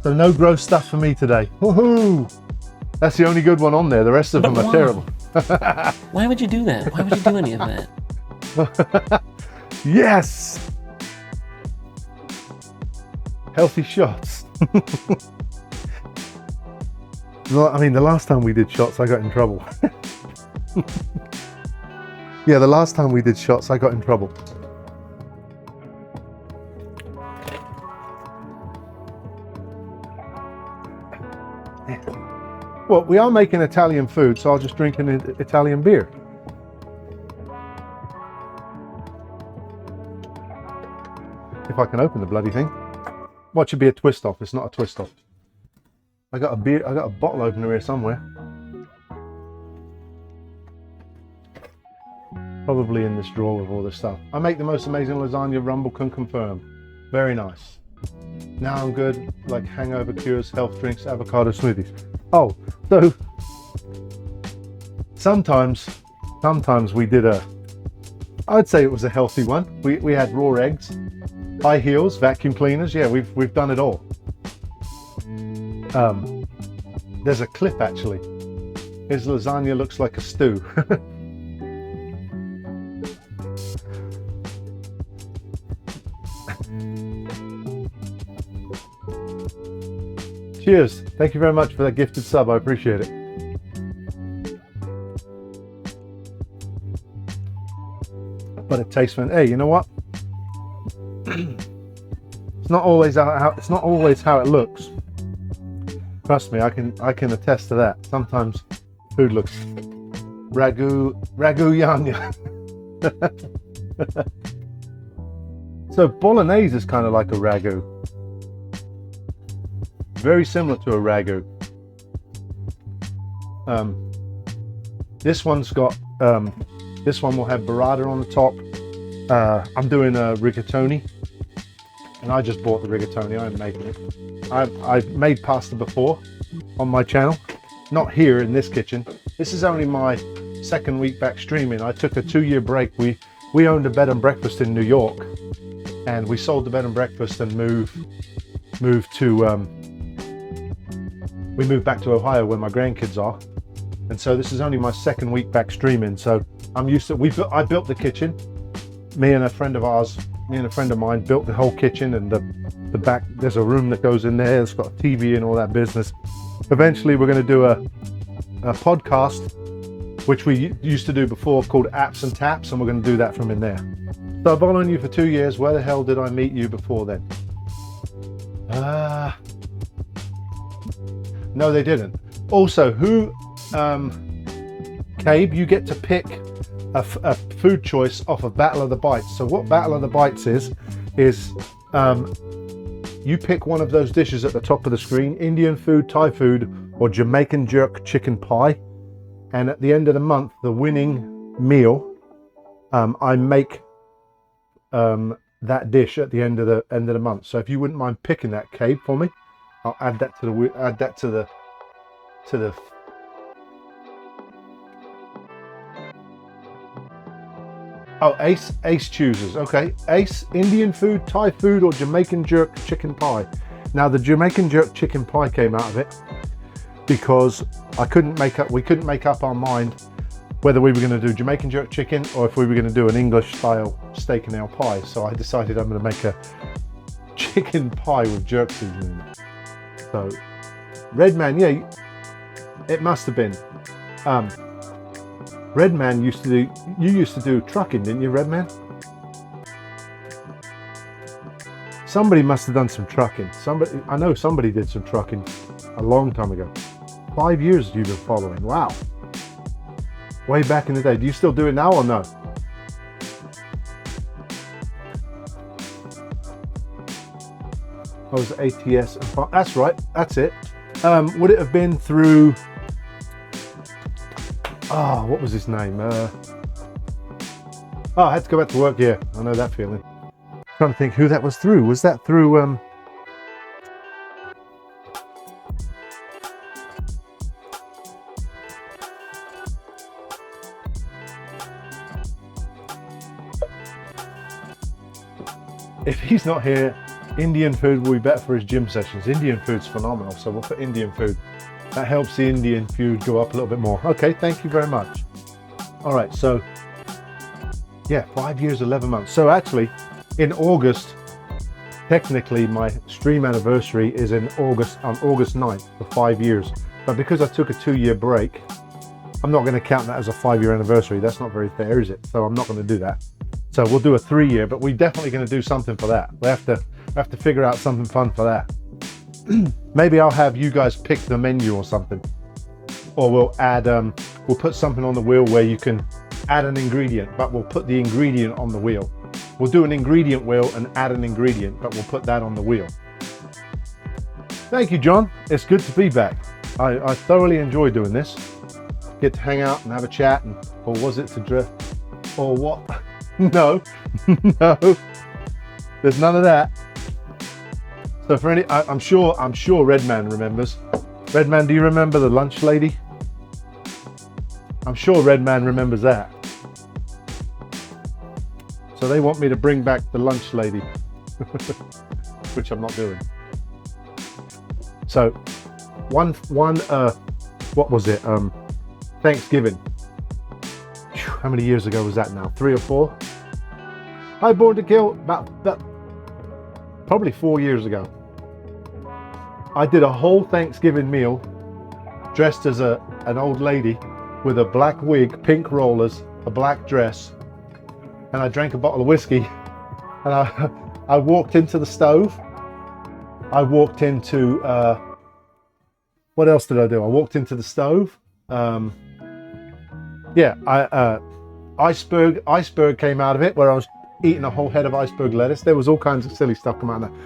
So no gross stuff for me today. Woohoo! That's the only good one on there. The rest of them are terrible. Why would you do that? Why would you do any of that? Yes! Healthy shots. I mean, the last time we did shots, I got in trouble. Yeah, the last time we did shots, I got in trouble. Well, we are making Italian food, so I'll just drink an Italian beer. If I can open the bloody thing. What should be a twist off? It's not a twist off. I got a beer. I got a bottle opener here somewhere. Probably in this drawer with all this stuff. I make the most amazing lasagna. Rumble can confirm. Very nice. Now I'm good. Like hangover cures, health drinks, avocado smoothies. Oh, so sometimes we did I'd say it was a healthy one. We had raw eggs, high heels, vacuum cleaners. Yeah, we've done it all. There's a clip actually. His lasagna looks like a stew. Cheers. Thank you very much for that gifted sub. I appreciate it. But it tastes fun. Hey, you know what? It's not always how it looks. Trust me, I can attest to that. Sometimes food looks ragu yanya. So bolognese is kind of like a ragu. Very similar to a ragu. This one's got this one will have burrata on the top. I'm doing a rigatoni, and I just bought the rigatoni. I'm making it. I've made pasta before on my channel, not here in this kitchen. This is only my second week back streaming. I took a 2-year break. We owned a bed and breakfast in New York, and we sold the bed and breakfast and moved to we moved back to Ohio where my grandkids are, and so this is only my second week back streaming. So I'm used to. I built the kitchen. Me and a friend of mine built the whole kitchen, and the back. There's a room that goes in there. It's got a TV and all that business. Eventually, we're going to do a podcast, which we used to do before, called Apps and Taps, and we're going to do that from in there. So I've known you for 2 years. Where the hell did I meet you before then? No, they didn't. Also, Cabe, you get to pick a food choice off of Battle of the Bites. So what Battle of the Bites is you pick one of those dishes at the top of the screen: Indian food, Thai food, or Jamaican jerk chicken pie. And at the end of the month, the winning meal, I make that dish at the end of the month. So if you wouldn't mind picking that, Cabe, for me, I'll add that to the Oh, Ace chooses. Okay, Ace, Indian food, Thai food, or Jamaican jerk chicken pie. Now the Jamaican jerk chicken pie came out of it because we couldn't make up our mind whether we were going to do Jamaican jerk chicken or if we were going to do an English style steak and ale pie. So I decided I'm going to make a chicken pie with jerk seasoning. So Redman, yeah, it must have been. Redman used to do trucking, didn't you, Redman? Somebody must have done some trucking. I know somebody did some trucking a long time ago. 5 years you've been following. Wow. Way back in the day. Do you still do it now or no? I was ATS. That's right. That's it. Would it have been through... Oh, what was his name? I had to go back to work. Yeah, I know that feeling. Trying to think who that was through. Was that through? If he's not here, Indian food will be better for his gym sessions. Indian food's phenomenal, so we'll put Indian food. That helps the Indian food go up a little bit more. Okay, thank you very much. All right, so yeah, 5 years, 11 months. So actually, in August, technically my stream anniversary is on August 9th for 5 years. But because I took a 2-year break, I'm not going to count that as a 5-year anniversary. That's not very fair, is it? So I'm not going to do that. So we'll do a 3-year, but we're definitely going to do something for that. We have to figure out something fun for that. Maybe I'll have you guys pick the menu or something, or we'll add we'll put something on the wheel where you can add an ingredient, but we'll put the ingredient on the wheel. We'll do an ingredient wheel and add an ingredient, but we'll put that on the wheel. Thank you, John. It's good to be back. I thoroughly enjoy doing this. Get to hang out and have a chat, and or was it to drift or what? No, no, there's none of that. So for any, I'm sure Redman remembers. Redman, do you remember the lunch lady? I'm sure Redman remembers that. So they want me to bring back the lunch lady, which I'm not doing. So one what was it? Thanksgiving. How many years ago was that now? 3 or 4? I Born to Kill, about probably 4 years ago. I did a whole Thanksgiving meal dressed as an old lady with a black wig, pink rollers, a black dress, and I drank a bottle of whiskey, and I walked into the stove. I walked into what else did I do? I walked into the stove. Iceberg came out of it, where I was eating a whole head of iceberg lettuce. There was all kinds of silly stuff coming out of there.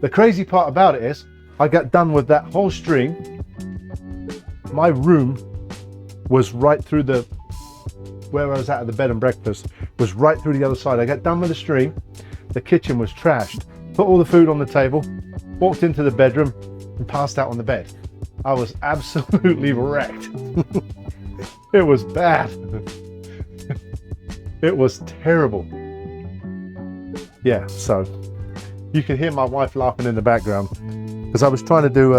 The crazy part about it is, I got done with that whole string. My room was right through where I was at the bed and breakfast, was right through the other side. I got done with the string. The kitchen was trashed. Put all the food on the table, walked into the bedroom, and passed out on the bed. I was absolutely wrecked. It was bad. It was terrible. Yeah, so you can hear my wife laughing in the background because I was trying to do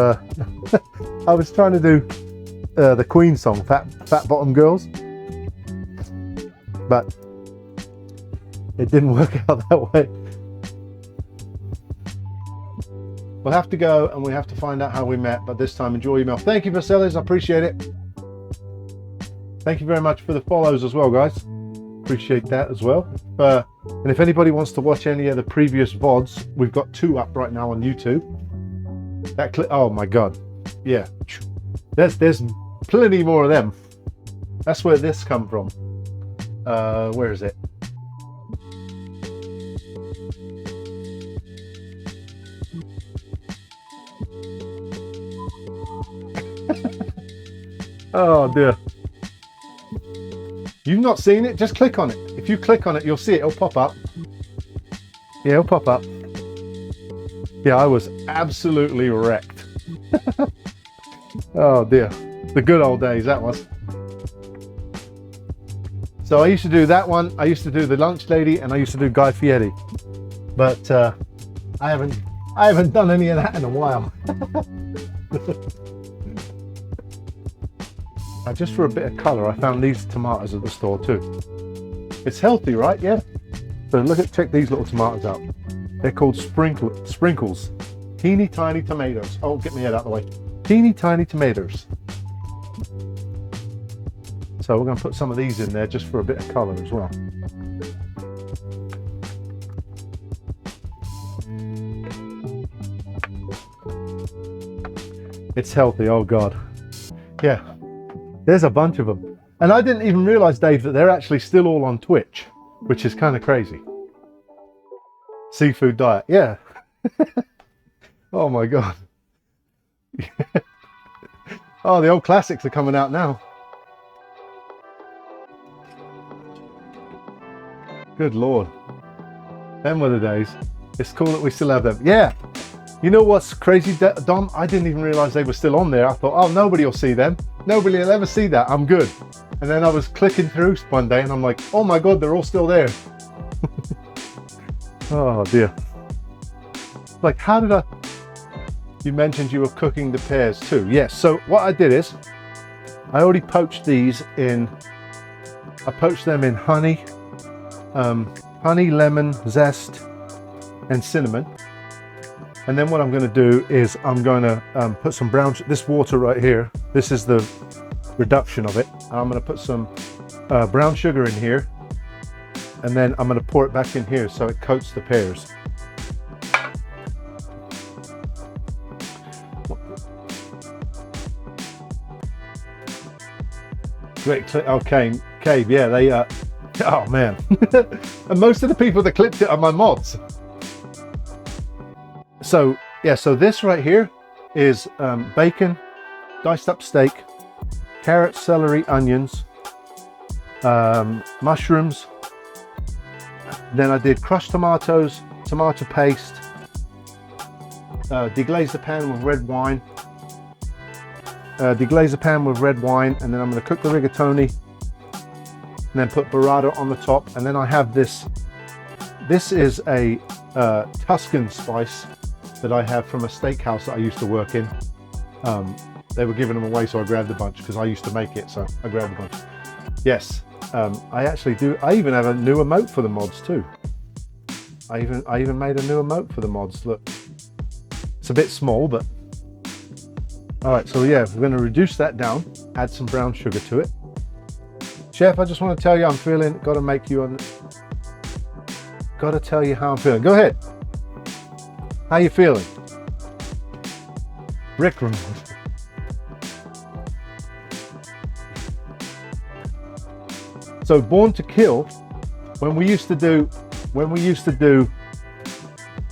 the Queen song, Fat Bottom Girls, but it didn't work out that way. We'll have to go and we have to find out how we met, but this time enjoy your meal. Thank you, Vasilis, I appreciate it. Thank you very much for the follows as well, guys. Appreciate that as well. And if anybody wants to watch any of the previous VODs, we've got 2 up right now on YouTube. Oh my God. Yeah. There's plenty more of them. That's where this come from. Where is it? Oh dear. You've not seen it? Just click on it. If you click on it, you'll see it. It'll pop up. Yeah, it'll pop up. Yeah, I was absolutely wrecked. Oh dear. The good old days, that was. So I used to do that one. I used to do the lunch lady, and I used to do Guy Fieri. But I haven't done any of that in a while. Just for a bit of colour, I found these tomatoes at the store too. It's healthy, right? Yeah. So check these little tomatoes out. They're called sprinkles. Teeny tiny tomatoes. Oh, get my head out of the way. Teeny tiny tomatoes. So we're going to put some of these in there just for a bit of colour as well. It's healthy, oh God. Yeah. There's a bunch of them. And I didn't even realize, Dave, that they're actually still all on Twitch, which is kind of crazy. Seafood diet, yeah. Oh my God. Oh, the old classics are coming out now. Good Lord. Them were the days. It's cool that we still have them. Yeah. You know what's crazy, Dom? I didn't even realize they were still on there. I thought, oh, nobody will see them. Nobody will ever see that. I'm good. And then I was clicking through one day and I'm like, oh my God, they're all still there. Oh dear. Like, how did you mentioned you were cooking the pears too. Yes. So what I did is I already poached these I poached them in honey, lemon zest and cinnamon. And then what I'm going to do is I'm going to put some this water right here. This is the reduction of it. And I'm going to put some brown sugar in here, and then I'm going to pour it back in here so it coats the pears. Great clip. Okay, Cave, yeah, they oh man. And most of the people that clipped it are my mods. So yeah, so this right here is bacon, diced up steak, carrots, celery, onions, mushrooms. Then I did crushed tomatoes, tomato paste, deglaze the pan with red wine. Deglaze the pan with red wine, and then I'm going to cook the rigatoni and then put burrata on the top. And then I have this. This is a Tuscan spice that I have from a steakhouse that I used to work in. They were giving them away, so I grabbed a bunch because I used to make it, so I grabbed a bunch. Yes, I actually do. I even have a new emote for the mods too. I even made a new emote for the mods. Look, it's a bit small, but all right. So yeah, we're going to reduce that down. Add some brown sugar to it. Chef, I just want to tell you I'm feeling. Got to make you on. Got to tell you how I'm feeling. Go ahead. How you feeling? Rick Ramon. So Born to Kill, when we used to do,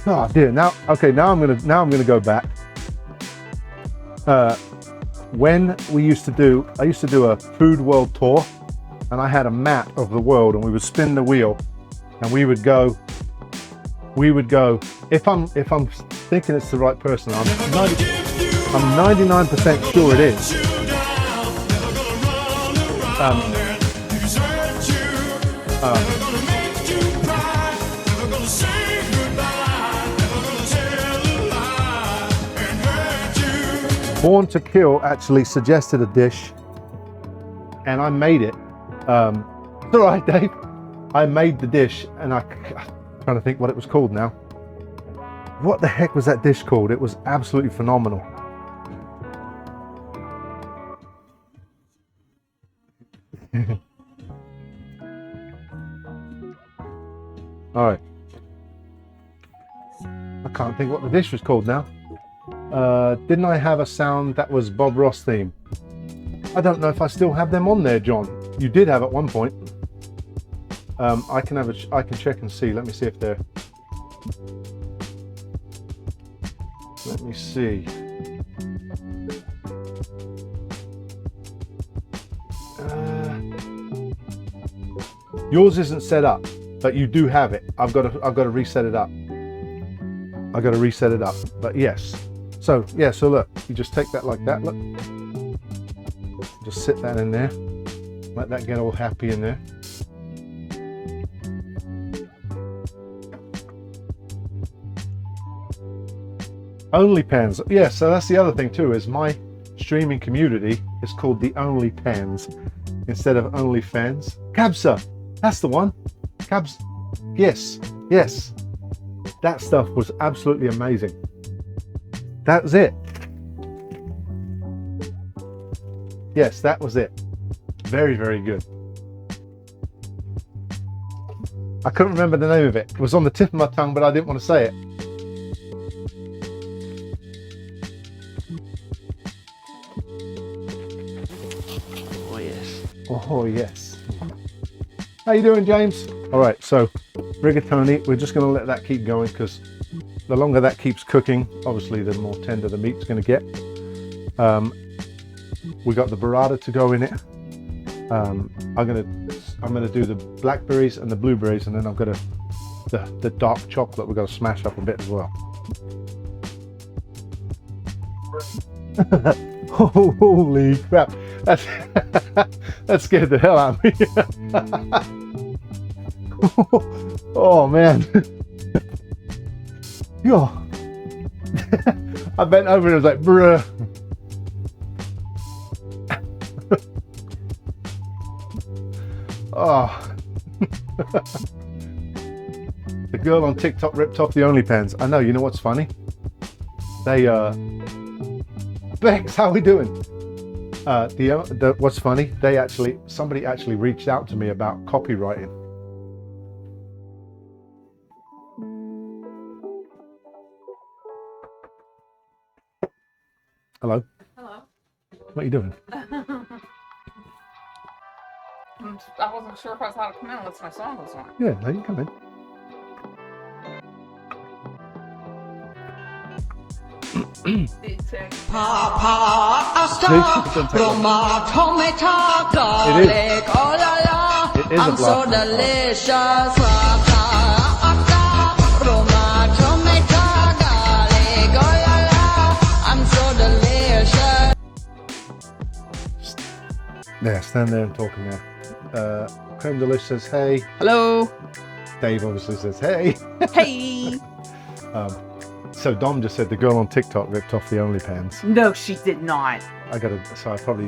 oh dear, now I'm gonna go back. When we used to do, I used to do a food world tour, and I had a map of the world, and we would spin the wheel, and we would go. If I'm thinking it's the right person, I'm 99% sure it is. Born to Kill actually suggested a dish, and I made it. It's all right, Dave. I made the dish, and I'm trying to think what it was called now. What the heck was that dish called? It was absolutely phenomenal. All right. I can't think what the dish was called now. Didn't I have a sound that was Bob Ross theme? I don't know if I still have them on there, John. You did have at one point. I can check and see. Let me see if they're. Let me see. Yours isn't set up, but you do have it. I've got to reset it up. I've got to reset it up. But yes. So yeah. So look, you just take that like that. Look. Just sit that in there. Let that get all happy in there. OnlyPans. Yeah, so that's the other thing too, is my streaming community is called the OnlyPans instead of OnlyFans. Kabsa, that's the one. Kabs. Yes. That stuff was absolutely amazing. That was it. Yes, that was it. Very, very good. I couldn't remember the name of it. It was on the tip of my tongue, but I didn't want to say it. Oh yes. Oh yes. How you doing, James? All right, so rigatoni, we're just going to let that keep going because the longer that keeps cooking, obviously the more tender the meat's going to get. We got the burrata to go in it. I'm gonna do the blackberries and the blueberries, and then I've got the dark chocolate we've got to smash up a bit as well. Holy crap! That scared the hell out of me. Oh man! Yo, I bent over and I was like, bruh. Oh. The girl on TikTok ripped off the OnlyPans. I know, you know what's funny? They Bex, how we doing? What's funny? Somebody actually reached out to me about copywriting. Hello. Hello. What are you doing? I wasn't sure if I was allowed to come in unless my song was on. Yeah, no, you come in. Roma, tomato, garlic, oh la la. It is a I'm so black delicious. Roma, tomato, garlic, oh la la. I'm so delicious. Yeah, stand there and talking now. Creme Delish says hey. Hello. Dave obviously says hey. Hey. So Dom just said the girl on TikTok ripped off the OnlyPans. No, she did not. So I probably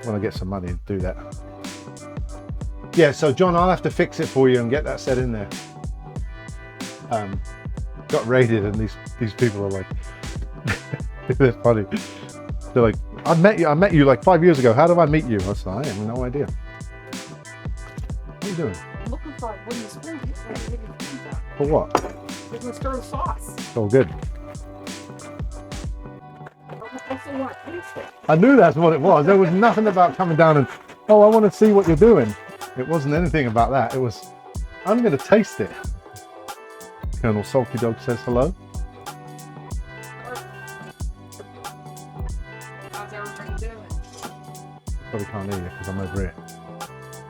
when I get some money do that. Yeah, so John, I'll have to fix it for you and get that set in there. Got raided and these people are like, they're funny. They're like, I met you like 5 years ago. How did I meet you? I said, I have no idea. What are you doing? I'm looking for a wooden spoon. For what? We're gonna stir the sauce. It's all good. I also want to taste it. I knew that's what it was. There was nothing about coming down and, oh, I want to see what you're doing. It wasn't anything about that. It was, I'm going to taste it. Colonel Sulky Dog says hello. How's everybody doing? Probably can't hear you because I'm over here.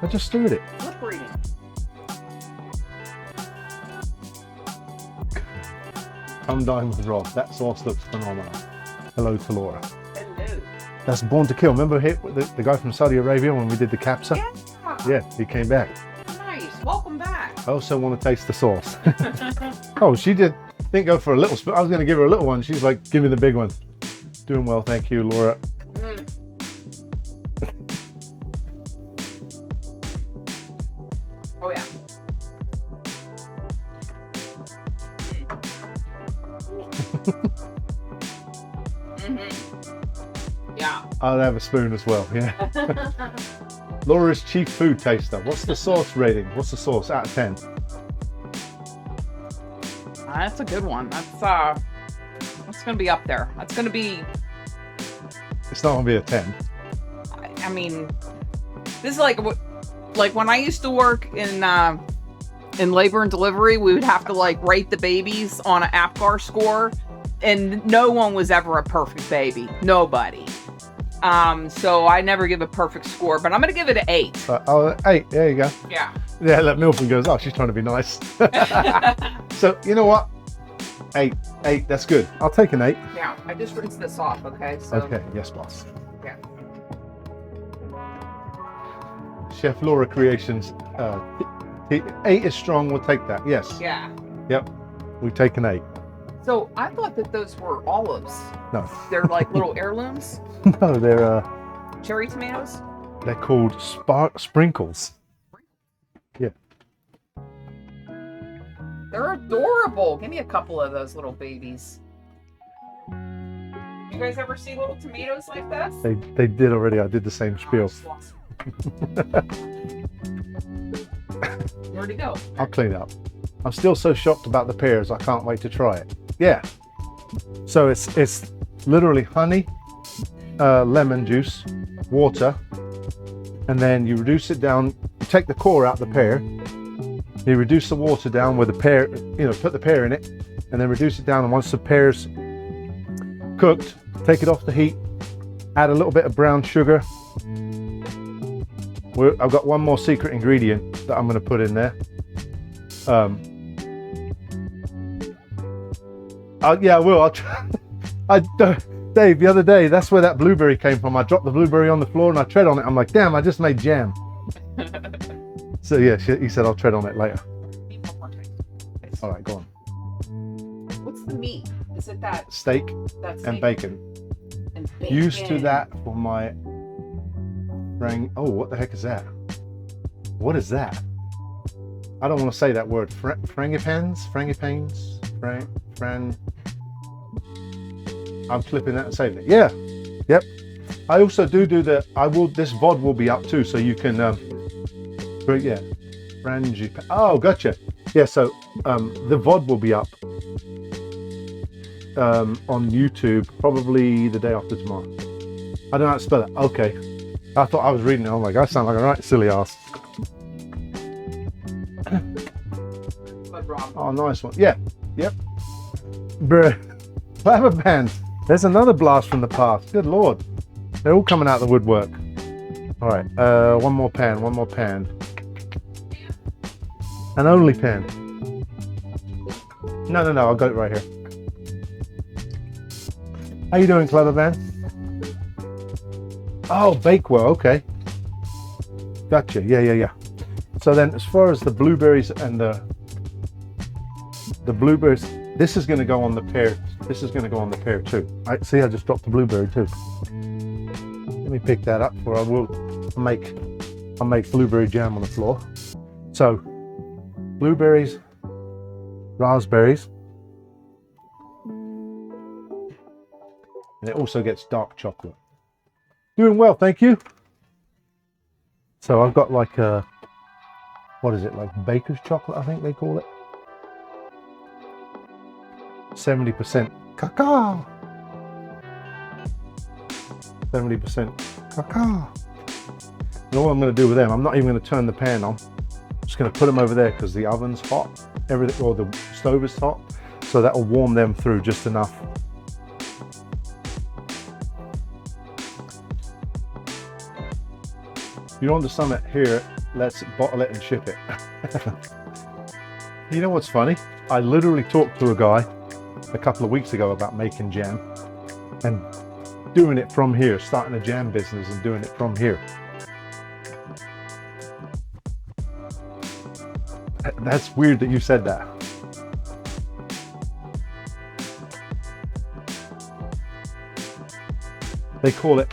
I just stirred it. Lip reading. Come dine with Rob. That sauce looks phenomenal. Hello to Laura. Hello. That's Born to Kill. Remember the guy from Saudi Arabia when we did the capsa? Yeah. Yeah, he came back. Nice. Welcome back. I also want to taste the sauce. Oh, she didn't go for a little spoon. I was going to give her a little one. She's like, give me the big one. Doing well, thank you, Laura. Mm. Oh yeah. Yeah. I'll have a spoon as well, yeah. Laura's chief food taster. What's the sauce rating? What's the sauce out of 10? That's a good one. That's gonna be up there. That's gonna be. It's not going to be a 10. I mean, this is like when I used to work in labor and delivery, we would have to like rate the babies on an APGAR score, and no one was ever a perfect baby. Nobody. So I never give a perfect score, but I'm gonna give it an 8. 8. There you go. Yeah. Yeah, that Milton goes, oh, she's trying to be nice. So, you know what? 8. That's good. I'll take an 8. Yeah. I just rinsed this off. Okay. So. Okay. Yes, boss. Yeah. Chef Laura Creations. 8 is strong. We'll take that. Yes. Yeah. Yep. We take an 8. So I thought that those were olives. No. They're like little heirlooms. No, they're Cherry tomatoes. called sprinkles. Yeah. They're adorable. Give me a couple of those little babies. You guys ever see little tomatoes like this? They did already. I did the same spiel. Where'd it go? I'll clean it up. I'm still so shocked about the pears. I can't wait to try it. Yeah. So it's literally honey, lemon juice, water, and then you reduce it down. You take the core out the pear. You reduce the water down with the pear. Put the pear in it, and then reduce it down. And once the pear's cooked, take it off the heat. Add a little bit of brown sugar. I've got one more secret ingredient that I'm going to put in there. Yeah, I will. I'll try. Dave, the other day, that's where that blueberry came from. I dropped the blueberry on the floor and I tread on it. I'm like, damn, I just made jam. So yeah, he said I'll tread on it later. All right, go on. What's the meat? Is it that Steak that's and bacon. And bacon. Used to that for my Oh, what the heck is that? What is that? I don't want to say that word. Frangipans? I'm flipping that and saving it. Yeah. Yep. I also do the. This VOD will be up too, so you can. But yeah, frangipani. Oh, gotcha. Yeah, so the VOD will be up on YouTube probably the day after tomorrow. I don't know how to spell it. Okay. I thought I was reading it. Oh my god, I sound like a right silly ass. Oh, nice one. Yeah. Yep. Bruh. Flabber bands. There's another blast from the past. Good lord. They're all coming out of the woodwork. All right. One more pan. One more pan. An only pan. No. I'll got it right here. How you doing, Clever Van? Oh, Bakewell. Okay. Gotcha. Yeah. So then, as far as the blueberries and the blueberries, this is going to go on the pear. This is going to go on the pear too. I see. I just dropped the blueberry too. Let me pick that up, or I'll make blueberry jam on the floor. So, blueberries, raspberries, and it also gets dark chocolate. Doing well, thank you. So I've got like a, what is it, like baker's chocolate, I think they call it. 70% cacao. 70% cacao. And all I'm going to do with them, I'm not even going to turn the pan on. I'm just going to put them over there because the oven's hot, everything, or the stove is hot, so that will warm them through just enough. You want the summit here, let's bottle it and ship it. You know what's funny? I literally talked to a guy a couple of weeks ago about making jam and doing it from here, starting a jam business and doing it from here. That's weird that you said that. They call it,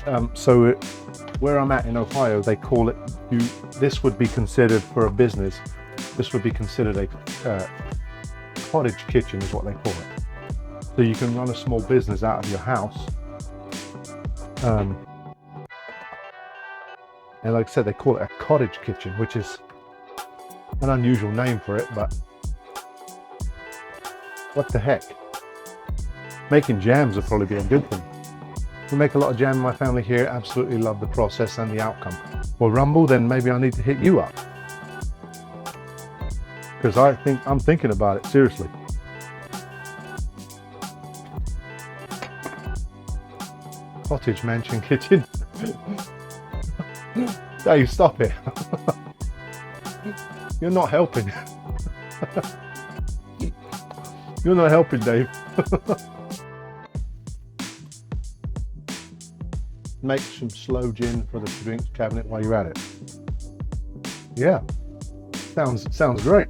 where I'm at in Ohio, they call it, this would be considered for a business, this would be considered a cottage kitchen is what they call it. So you can run a small business out of your house. And like I said, they call it a cottage kitchen, which is an unusual name for it, but what the heck? Making jams would probably be a good thing. We make a lot of jam in my family here, absolutely love the process and the outcome. Well, Rumble, then maybe I need to hit you up. Because I'm thinking about it, seriously. Cottage mansion kitchen. Dave, stop it. You're not helping. You're not helping, Dave. Make some slow gin for the drinks cabinet while you're at it. Yeah, sounds great.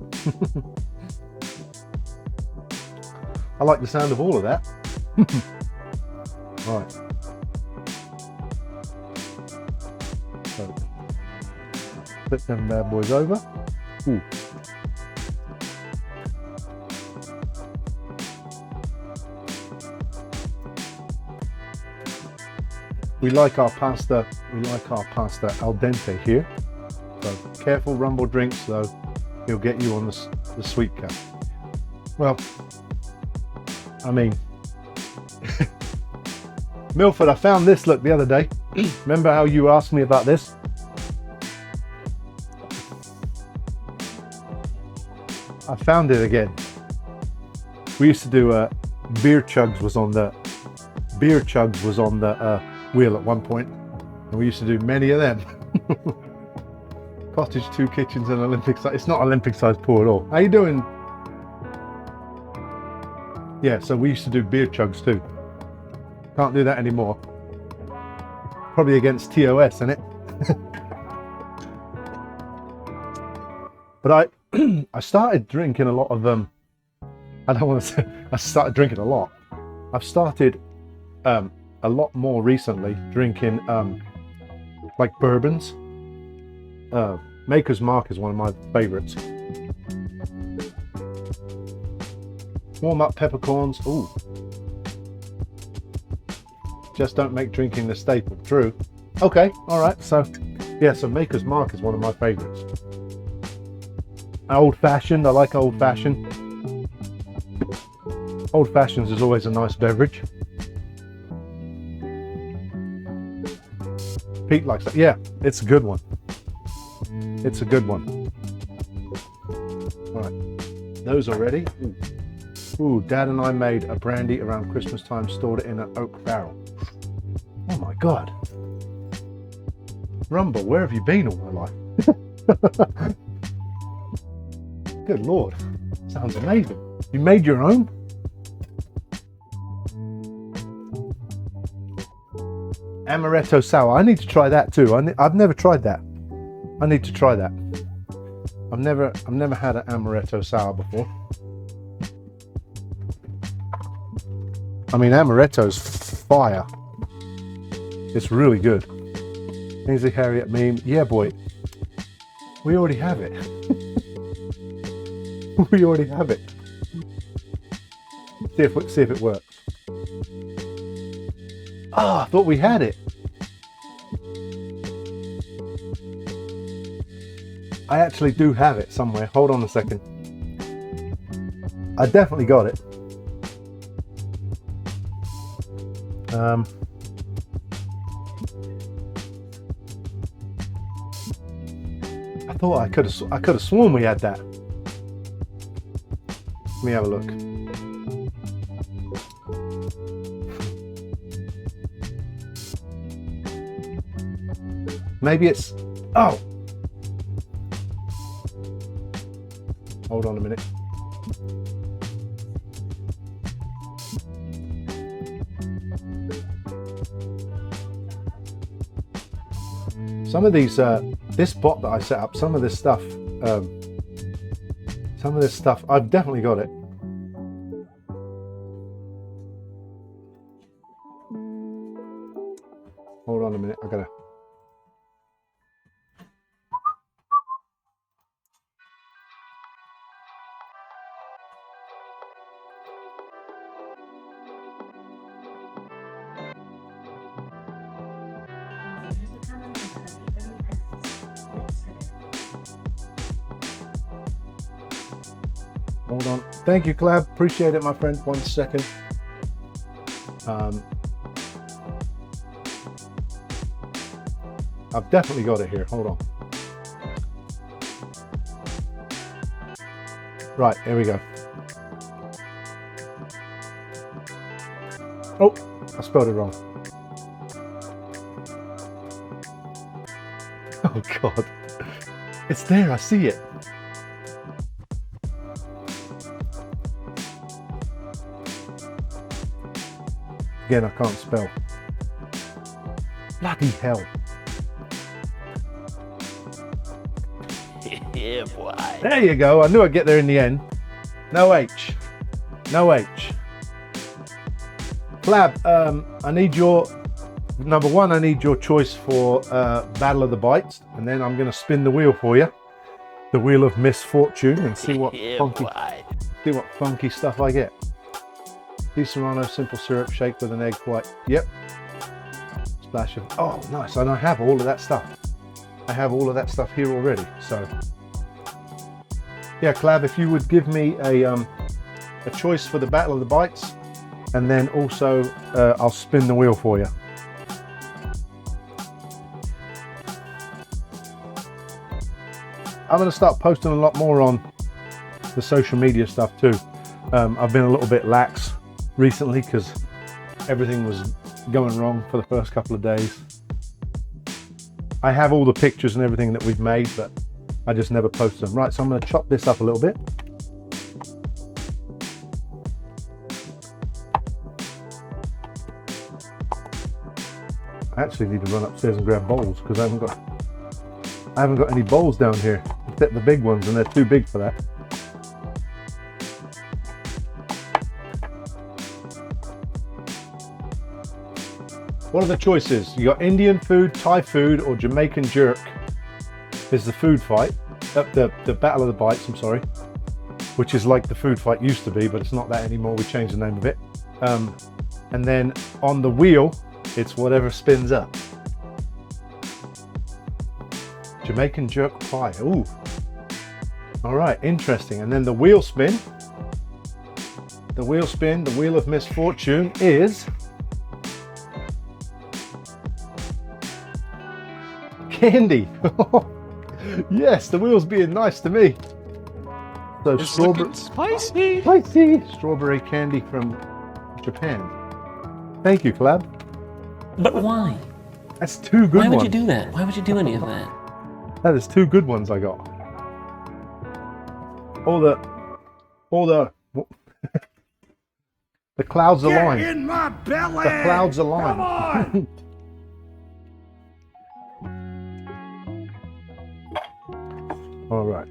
I like the sound of all of that. Right. So, flip them bad boys over. Ooh. We like our pasta al dente here. So careful, Rumble drinks though, he'll get you on the sweet cup. Well, I mean, Milford, I found this look the other day. Remember how you asked me about this? I found it again. We used to do beer chugs was on the wheel at one point, and we used to do many of them. Cottage, 2 kitchens and Olympic size. It's not Olympic size pool at all. How you doing? Yeah, so we used to do beer chugs too. Can't do that anymore. Probably against TOS, isn't it? But I started drinking a lot of I don't want to say I started drinking a lot. I've started a lot more recently drinking like bourbons. Maker's Mark is one of my favorites. Warm up peppercorns. Ooh. Just don't make drinking the staple. True. Okay, all right. So, yeah, so Maker's Mark is one of my favorites. Old fashioned. I like old fashioned. Old fashions is always a nice beverage. Pete likes that. Yeah, it's a good one. It's a good one. All right, those are ready. Ooh, Dad and I made a brandy around Christmas time, stored it in an oak barrel. Oh my God. Rumble, where have you been all my life? Good Lord, sounds amazing. You made your own? Amaretto sour. I need to try that too. I've never tried that. I need to try that. I've never had an amaretto sour before. I mean, amaretto's fire. It's really good. Ainsley Harriet meme. Yeah, boy. We already have it. We already have it. See if it works. Ah, I thought we had it. I actually do have it somewhere. Hold on a second. I definitely got it. I thought I could have sworn we had that. Let me have a look. Maybe it's... Oh! Hold on a minute. Some of these, this bot that I set up, some of this stuff, I've definitely got it. Hold on a minute, I gotta... Hold on. Thank you, Clab. Appreciate it, my friend. 1 second. I've definitely got it here. Hold on. Right, here we go. Oh, I spelled it wrong. Oh, God. It's there. I see it. Again, I can't spell. Bloody hell. Yeah, boy. There you go. I knew I'd get there in the end. No H. No H. Flab, I need your... Number one, I need your choice for Battle of the Bites. And then I'm going to spin the wheel for you. The Wheel of Misfortune. And see what funky stuff I get. Di Serrano simple syrup shake with an egg white. Yep. Splash of... Oh, nice. And I have all of that stuff. I have all of that stuff here already. So... Yeah, Clab, if you would give me a choice for the Battle of the Bites, and then also I'll spin the wheel for you. I'm going to start posting a lot more on the social media stuff too. I've been a little bit lax recently because everything was going wrong for the first couple of days. I have all the pictures and everything that we've made, but I just never post them. Right, so I'm going to chop this up a little bit. I actually need to run upstairs and grab bowls because I haven't got any bowls down here except the big ones, and they're too big for that. What are the choices? You got Indian food, Thai food, or Jamaican jerk. Is the food fight, the Battle of the Bites, I'm sorry, which is like the food fight used to be, but it's not that anymore. We changed the name of it. And then on the wheel, It's whatever spins up. Jamaican jerk pie. Ooh. All right, interesting. And then the wheel spin. The wheel spin, the wheel of misfortune is candy. Yes, the wheel's being nice to me. So It's strawberry, looking spicy. spicy strawberry candy from Japan. Thank you, Collab. But why? That's two good Why would ones. you do that? Why would you do any of that? That is two good ones I got. All the the clouds align. in my belly. The clouds align. Come on. All right.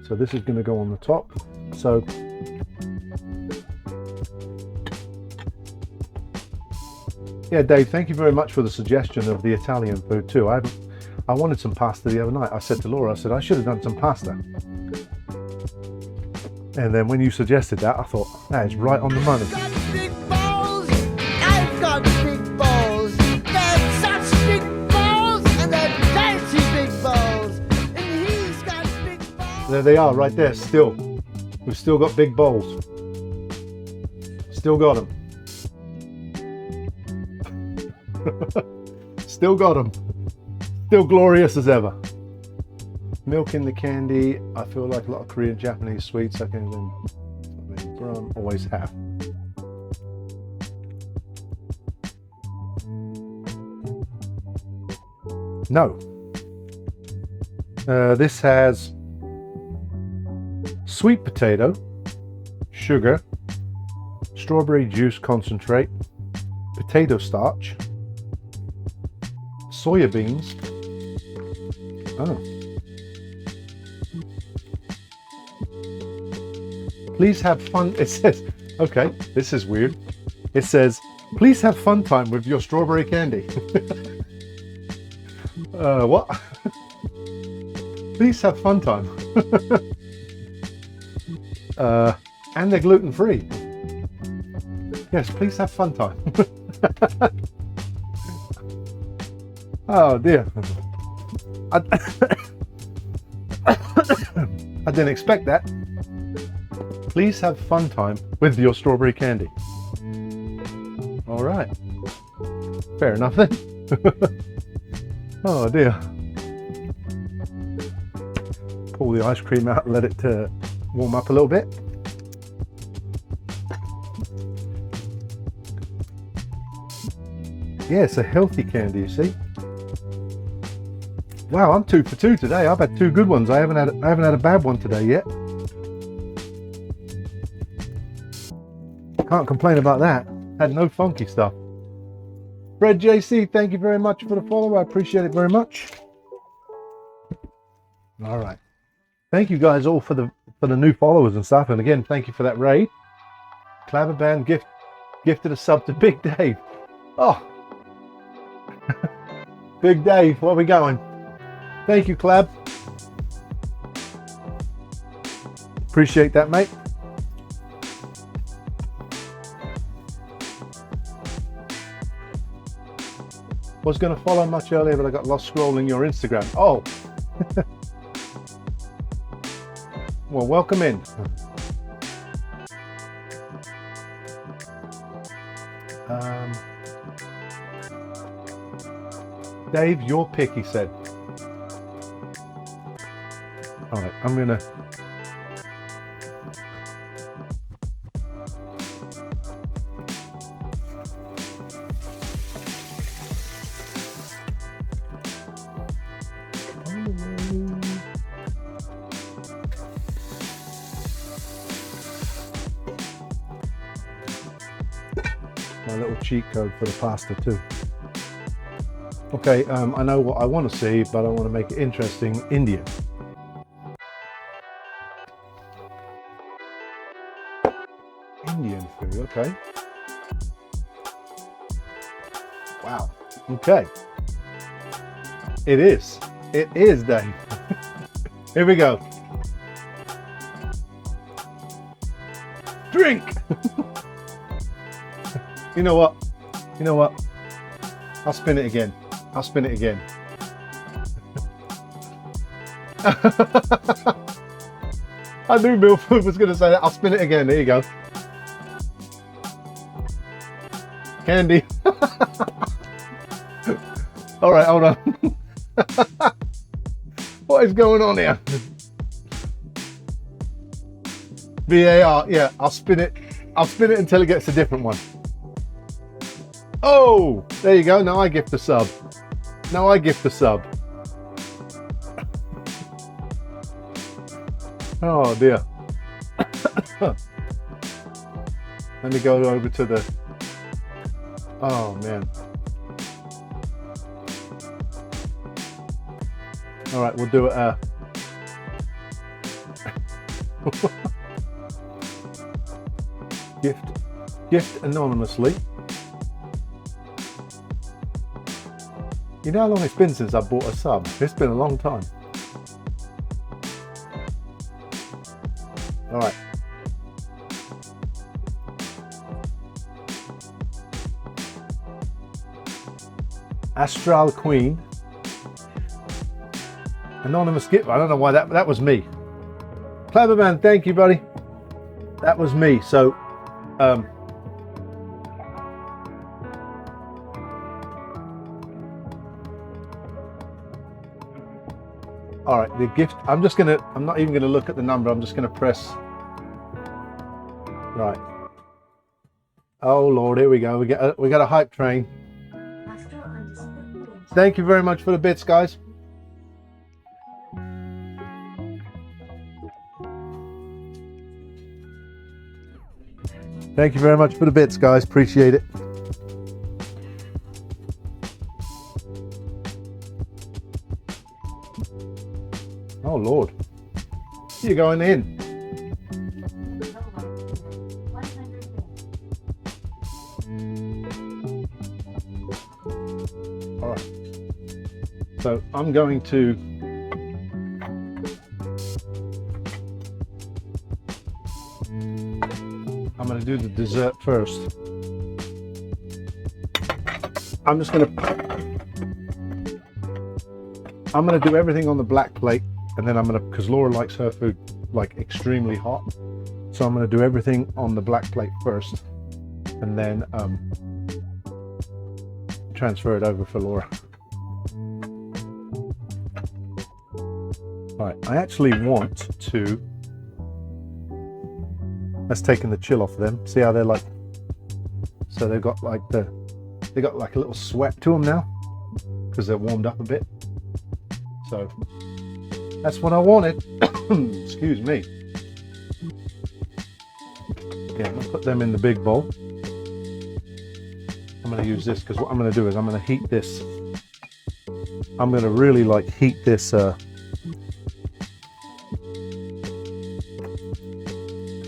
So this is going to go on the top. So yeah, Dave, thank you very much for the suggestion of the Italian food too. I wanted some pasta the other night. I said to Laura, I said I should have done some pasta. And then when you suggested that, I thought that is right on the money. Got big balls. I've got big balls. They're such big balls, and they're fancy big balls. And he's got big balls. There they are, right there. Still, we've still got big bowls. Still got them. Still got them. Still glorious as ever. Milk in the candy. I feel like a lot of Korean, Japanese sweets. I can always have. No. This has sweet potato, sugar, strawberry juice concentrate, potato starch, soya beans. Oh. Please have fun. It says, okay, this is weird. It says, please have fun time with your strawberry candy. What? Please have fun time. And they're gluten free. Yes, please have fun time. Oh dear. I didn't expect that. Please have fun time with your strawberry candy. All right. Fair enough then. Oh dear. Pull the ice cream out and let it warm up a little bit. Yeah, it's a healthy candy, you see. Wow, I'm 2 for 2 today. I've had two good ones. I haven't had a bad one today yet. Can't complain about that. Had no funky stuff. Fred JC, thank you very much for the follow. I appreciate it very much. All right. Thank you guys all for the new followers and stuff. And again, thank you for that raid. Clabber Band gifted a sub to Big Dave. Oh. Big Dave, where are we going? Thank you, Clab. Appreciate that, mate. Was going to follow much earlier, but I got lost scrolling your Instagram. Oh. Well, welcome in. Dave, your pick, he said. All right, I'm gonna. My little cheat code for the pasta too. Okay, I know what I want to see, but I want to make it interesting. Indian. Indian food, okay. Wow. Okay. It is. It is, Dave. Here we go. Drink. You know what? You know what? I'll spin it again. I'll spin it again. I knew Milford was going to say that. I'll spin it again. There you go. Candy. All right, hold on. What is going on here? VAR. Yeah, I'll spin it. I'll spin it until it gets a different one. Oh, there you go. Now I gift the sub. Now I gift the sub. Oh dear. Let me go over to the. Oh man. All right, we'll do it. Gift anonymously. You know how long it's been since I bought a sub? It's been a long time. All right. Astral Queen. Anonymous gift. I don't know why that was me. Cleverman, thank you, buddy. That was me. So, all right, the gift. I'm not even gonna look at the number. I'm just gonna press. Right. Oh Lord, here we go. We got a hype train. Thank you very much for the bits, guys. Thank you very much for the bits, guys. Appreciate it. Oh Lord, you're going in. All right. So I'm going to. I'm going to do the dessert first. I'm going to do everything on the black plate, and then because Laura likes her food like extremely hot, so I'm going to do everything on the black plate first, and then transfer it over for Laura. All right, I actually want to. That's taking the chill off them. See how they're like. So they've got like a little sweat to them now because they're warmed up a bit. So that's what I wanted. Excuse me. Yeah, I'm gonna put them in the big bowl. I'm gonna use this because what I'm gonna do is I'm gonna heat this. I'm gonna really like heat this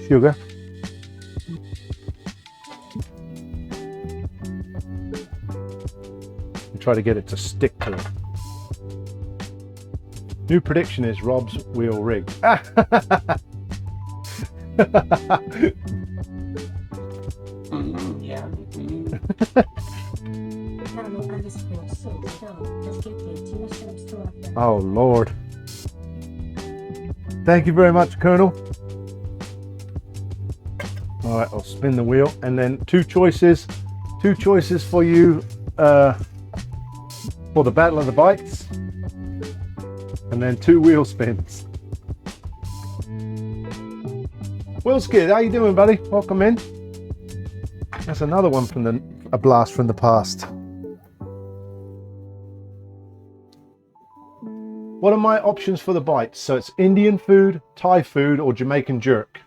sugar. And try to get it to stick to it. New prediction is Rob's wheel rigged. Yeah. Oh Lord. Thank you very much, Colonel. All right, I'll spin the wheel, and then two choices for you for the Battle of the Bites, and then 2 wheel spins. Will Skid, how you doing, buddy? Welcome in. That's another one from a blast from the past. What are my options for the bites? So it's Indian food, Thai food, or Jamaican jerk.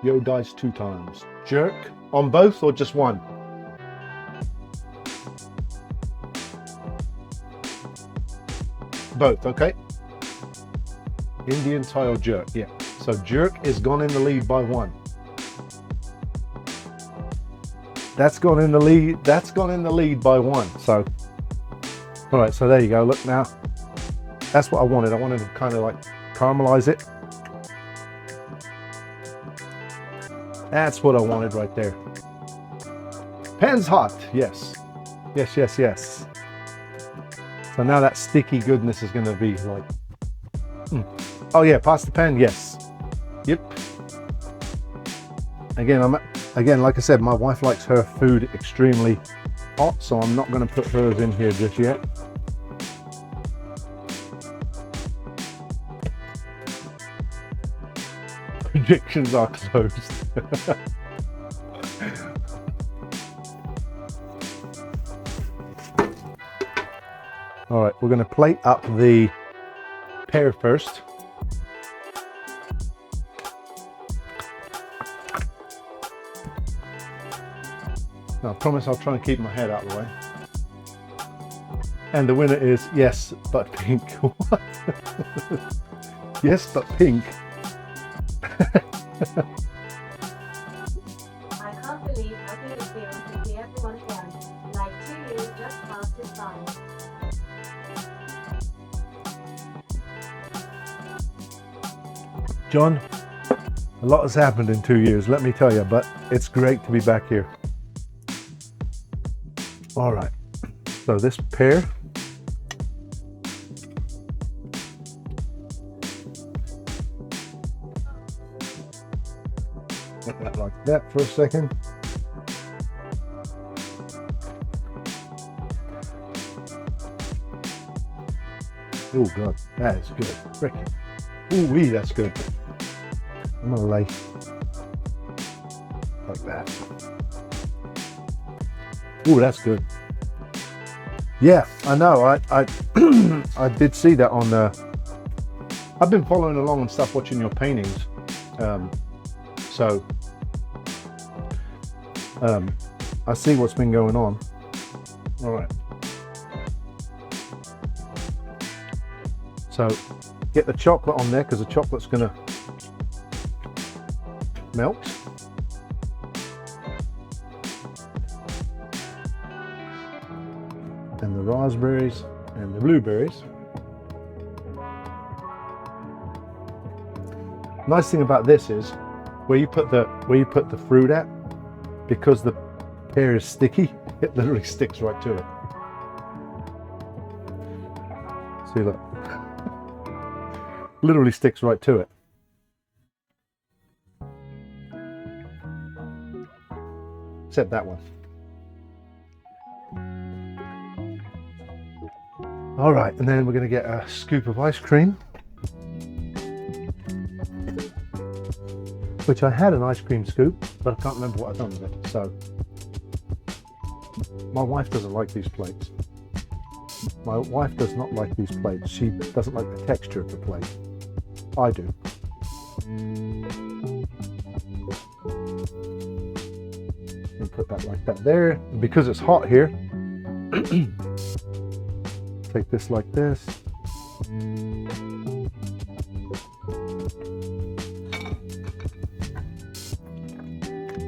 Yo dice 2 times. Jerk on both or just one? Both, okay. Indian, Thai, or jerk, yeah. So jerk is gone in the lead by 1. That's gone in the lead. That's gone in the lead by 1. So, all right. So there you go. Look now. That's what I wanted. I wanted to kind of like caramelize it. That's what I wanted right there. Pan's hot. Yes. Yes, yes, yes. So now that sticky goodness is going to be like... Oh yeah, past the pan. Yes. Yep. Again, like I said, my wife likes her food extremely hot, so I'm not going to put hers in here just yet. Predictions are closed. All right, we're going to plate up the pear first. Now, I promise I'll try and keep my head out of the way. And the winner is yes, but pink. What? Yes, but pink. I can't believe how good it feels to see everyone again. Like 2 years just passed us by. John, a lot has happened in 2 years, let me tell you, but it's great to be back here. All right, so this pear. Put that like that for a second. Oh God, that is good. Frickin'. Ooh wee, that's good. I'm gonna lay like that. Ooh, that's good. Yeah, I know. I I did see that on the. I've been following along and stuff, watching your paintings. So I see what's been going on. All right. So get the chocolate on there because the chocolate's gonna melt. And the raspberries and the blueberries. Nice thing about this is where you put the fruit at, because the pear is sticky, it literally sticks right to it. See, look. Literally sticks right to it. Except that one. All right, and then we're going to get a scoop of ice cream, which I had an ice cream scoop, but I can't remember what I've done with it. So my wife doesn't like these plates. My wife does not like these plates. She doesn't like the texture of the plate. I do. And put that like that there. And because it's hot here, take this like this.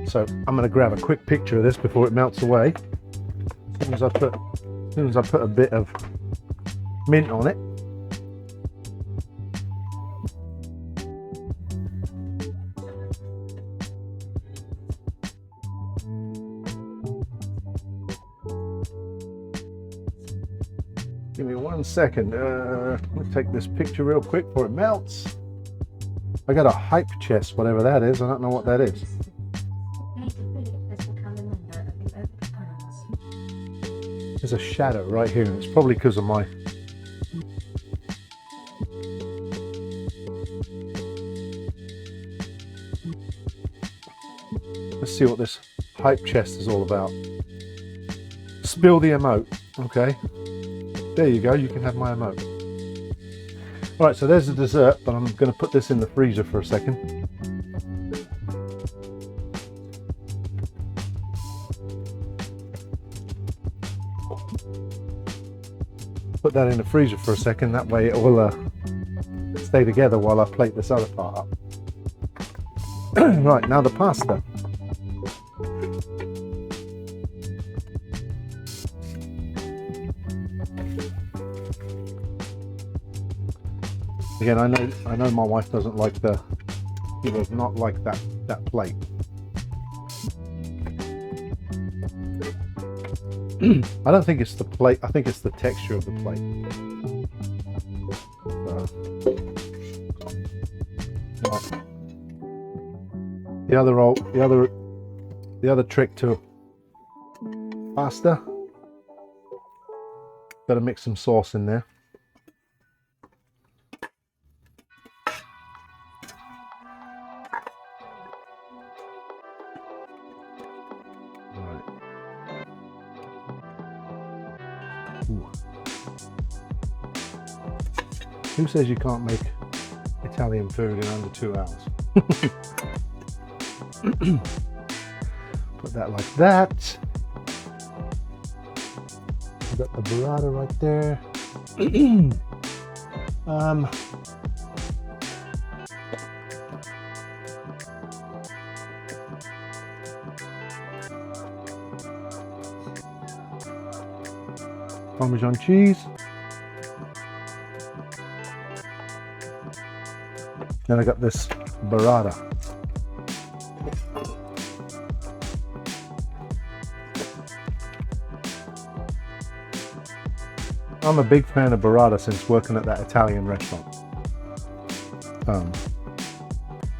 So I'm going to grab a quick picture of this before it melts away. As soon as I put a bit of mint on it. Give me 1 second. Let me take this picture real quick before it melts. I got a hype chest, whatever that is. I don't know what that is. There's a shadow right here, and it's probably because of my... Let's see what this hype chest is all about. Spill the emote. Okay. There you go, you can have my emote. Alright, so there's the dessert, but I'm going to put this in the freezer for a second. Put that in the freezer for a second, that way it will stay together while I plate this other part up. Right, now the pasta. Again, I know my wife doesn't like she does not like that plate. I don't think it's the plate. I think it's the texture of the plate. Right. The other trick to pasta. Got to mix some sauce in there. Ooh. Who says you can't make Italian food in under 2 hours? Put that like that. I've got the burrata right there. Parmesan cheese. Then I got this burrata. I'm a big fan of burrata since working at that Italian restaurant.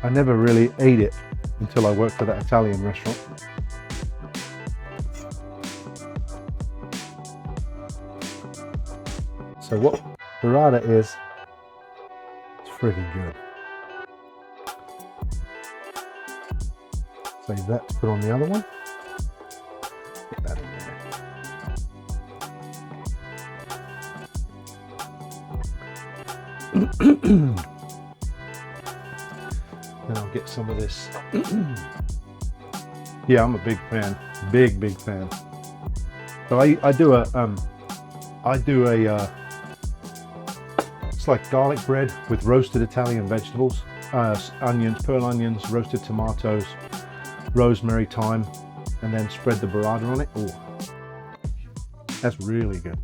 I never really ate it until I worked at that Italian restaurant. So what burrata is, it's friggin' good. Save that to put on the other one. Put that in there. Then I'll get some of this. Yeah, I'm a big fan. Big fan. So I do a it's like garlic bread with roasted Italian vegetables, onions, pearl onions, roasted tomatoes, rosemary, thyme, and then spread the burrata on it. Oh, that's really good.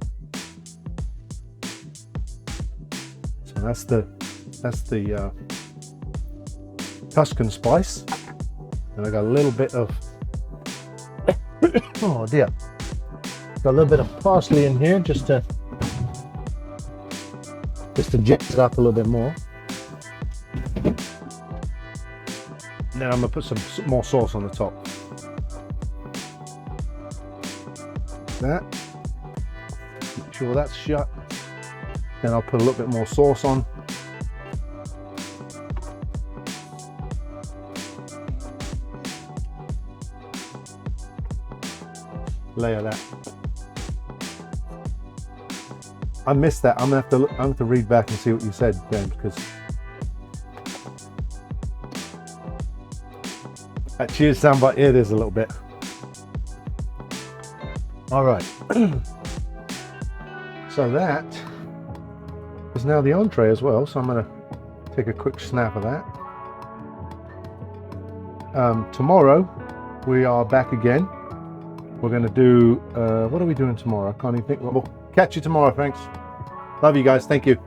So that's the Tuscan spice, and I got a little bit of oh dear, got a little bit of parsley in here just to jet it up a little bit more. Then I'm gonna put some more sauce on the top. That. Make sure that's shut. Then I'll put a little bit more sauce on. Layer that. I missed that. I'm gonna have to read back and see what you said, Ben, because that cheers soundbite, it is a little bit. All right. So that is now the entree as well. So I'm gonna take a quick snap of that. Tomorrow we are back again. We're gonna do what are we doing tomorrow? I can't even think. We'll catch you tomorrow. Thanks. Love you guys. Thank you.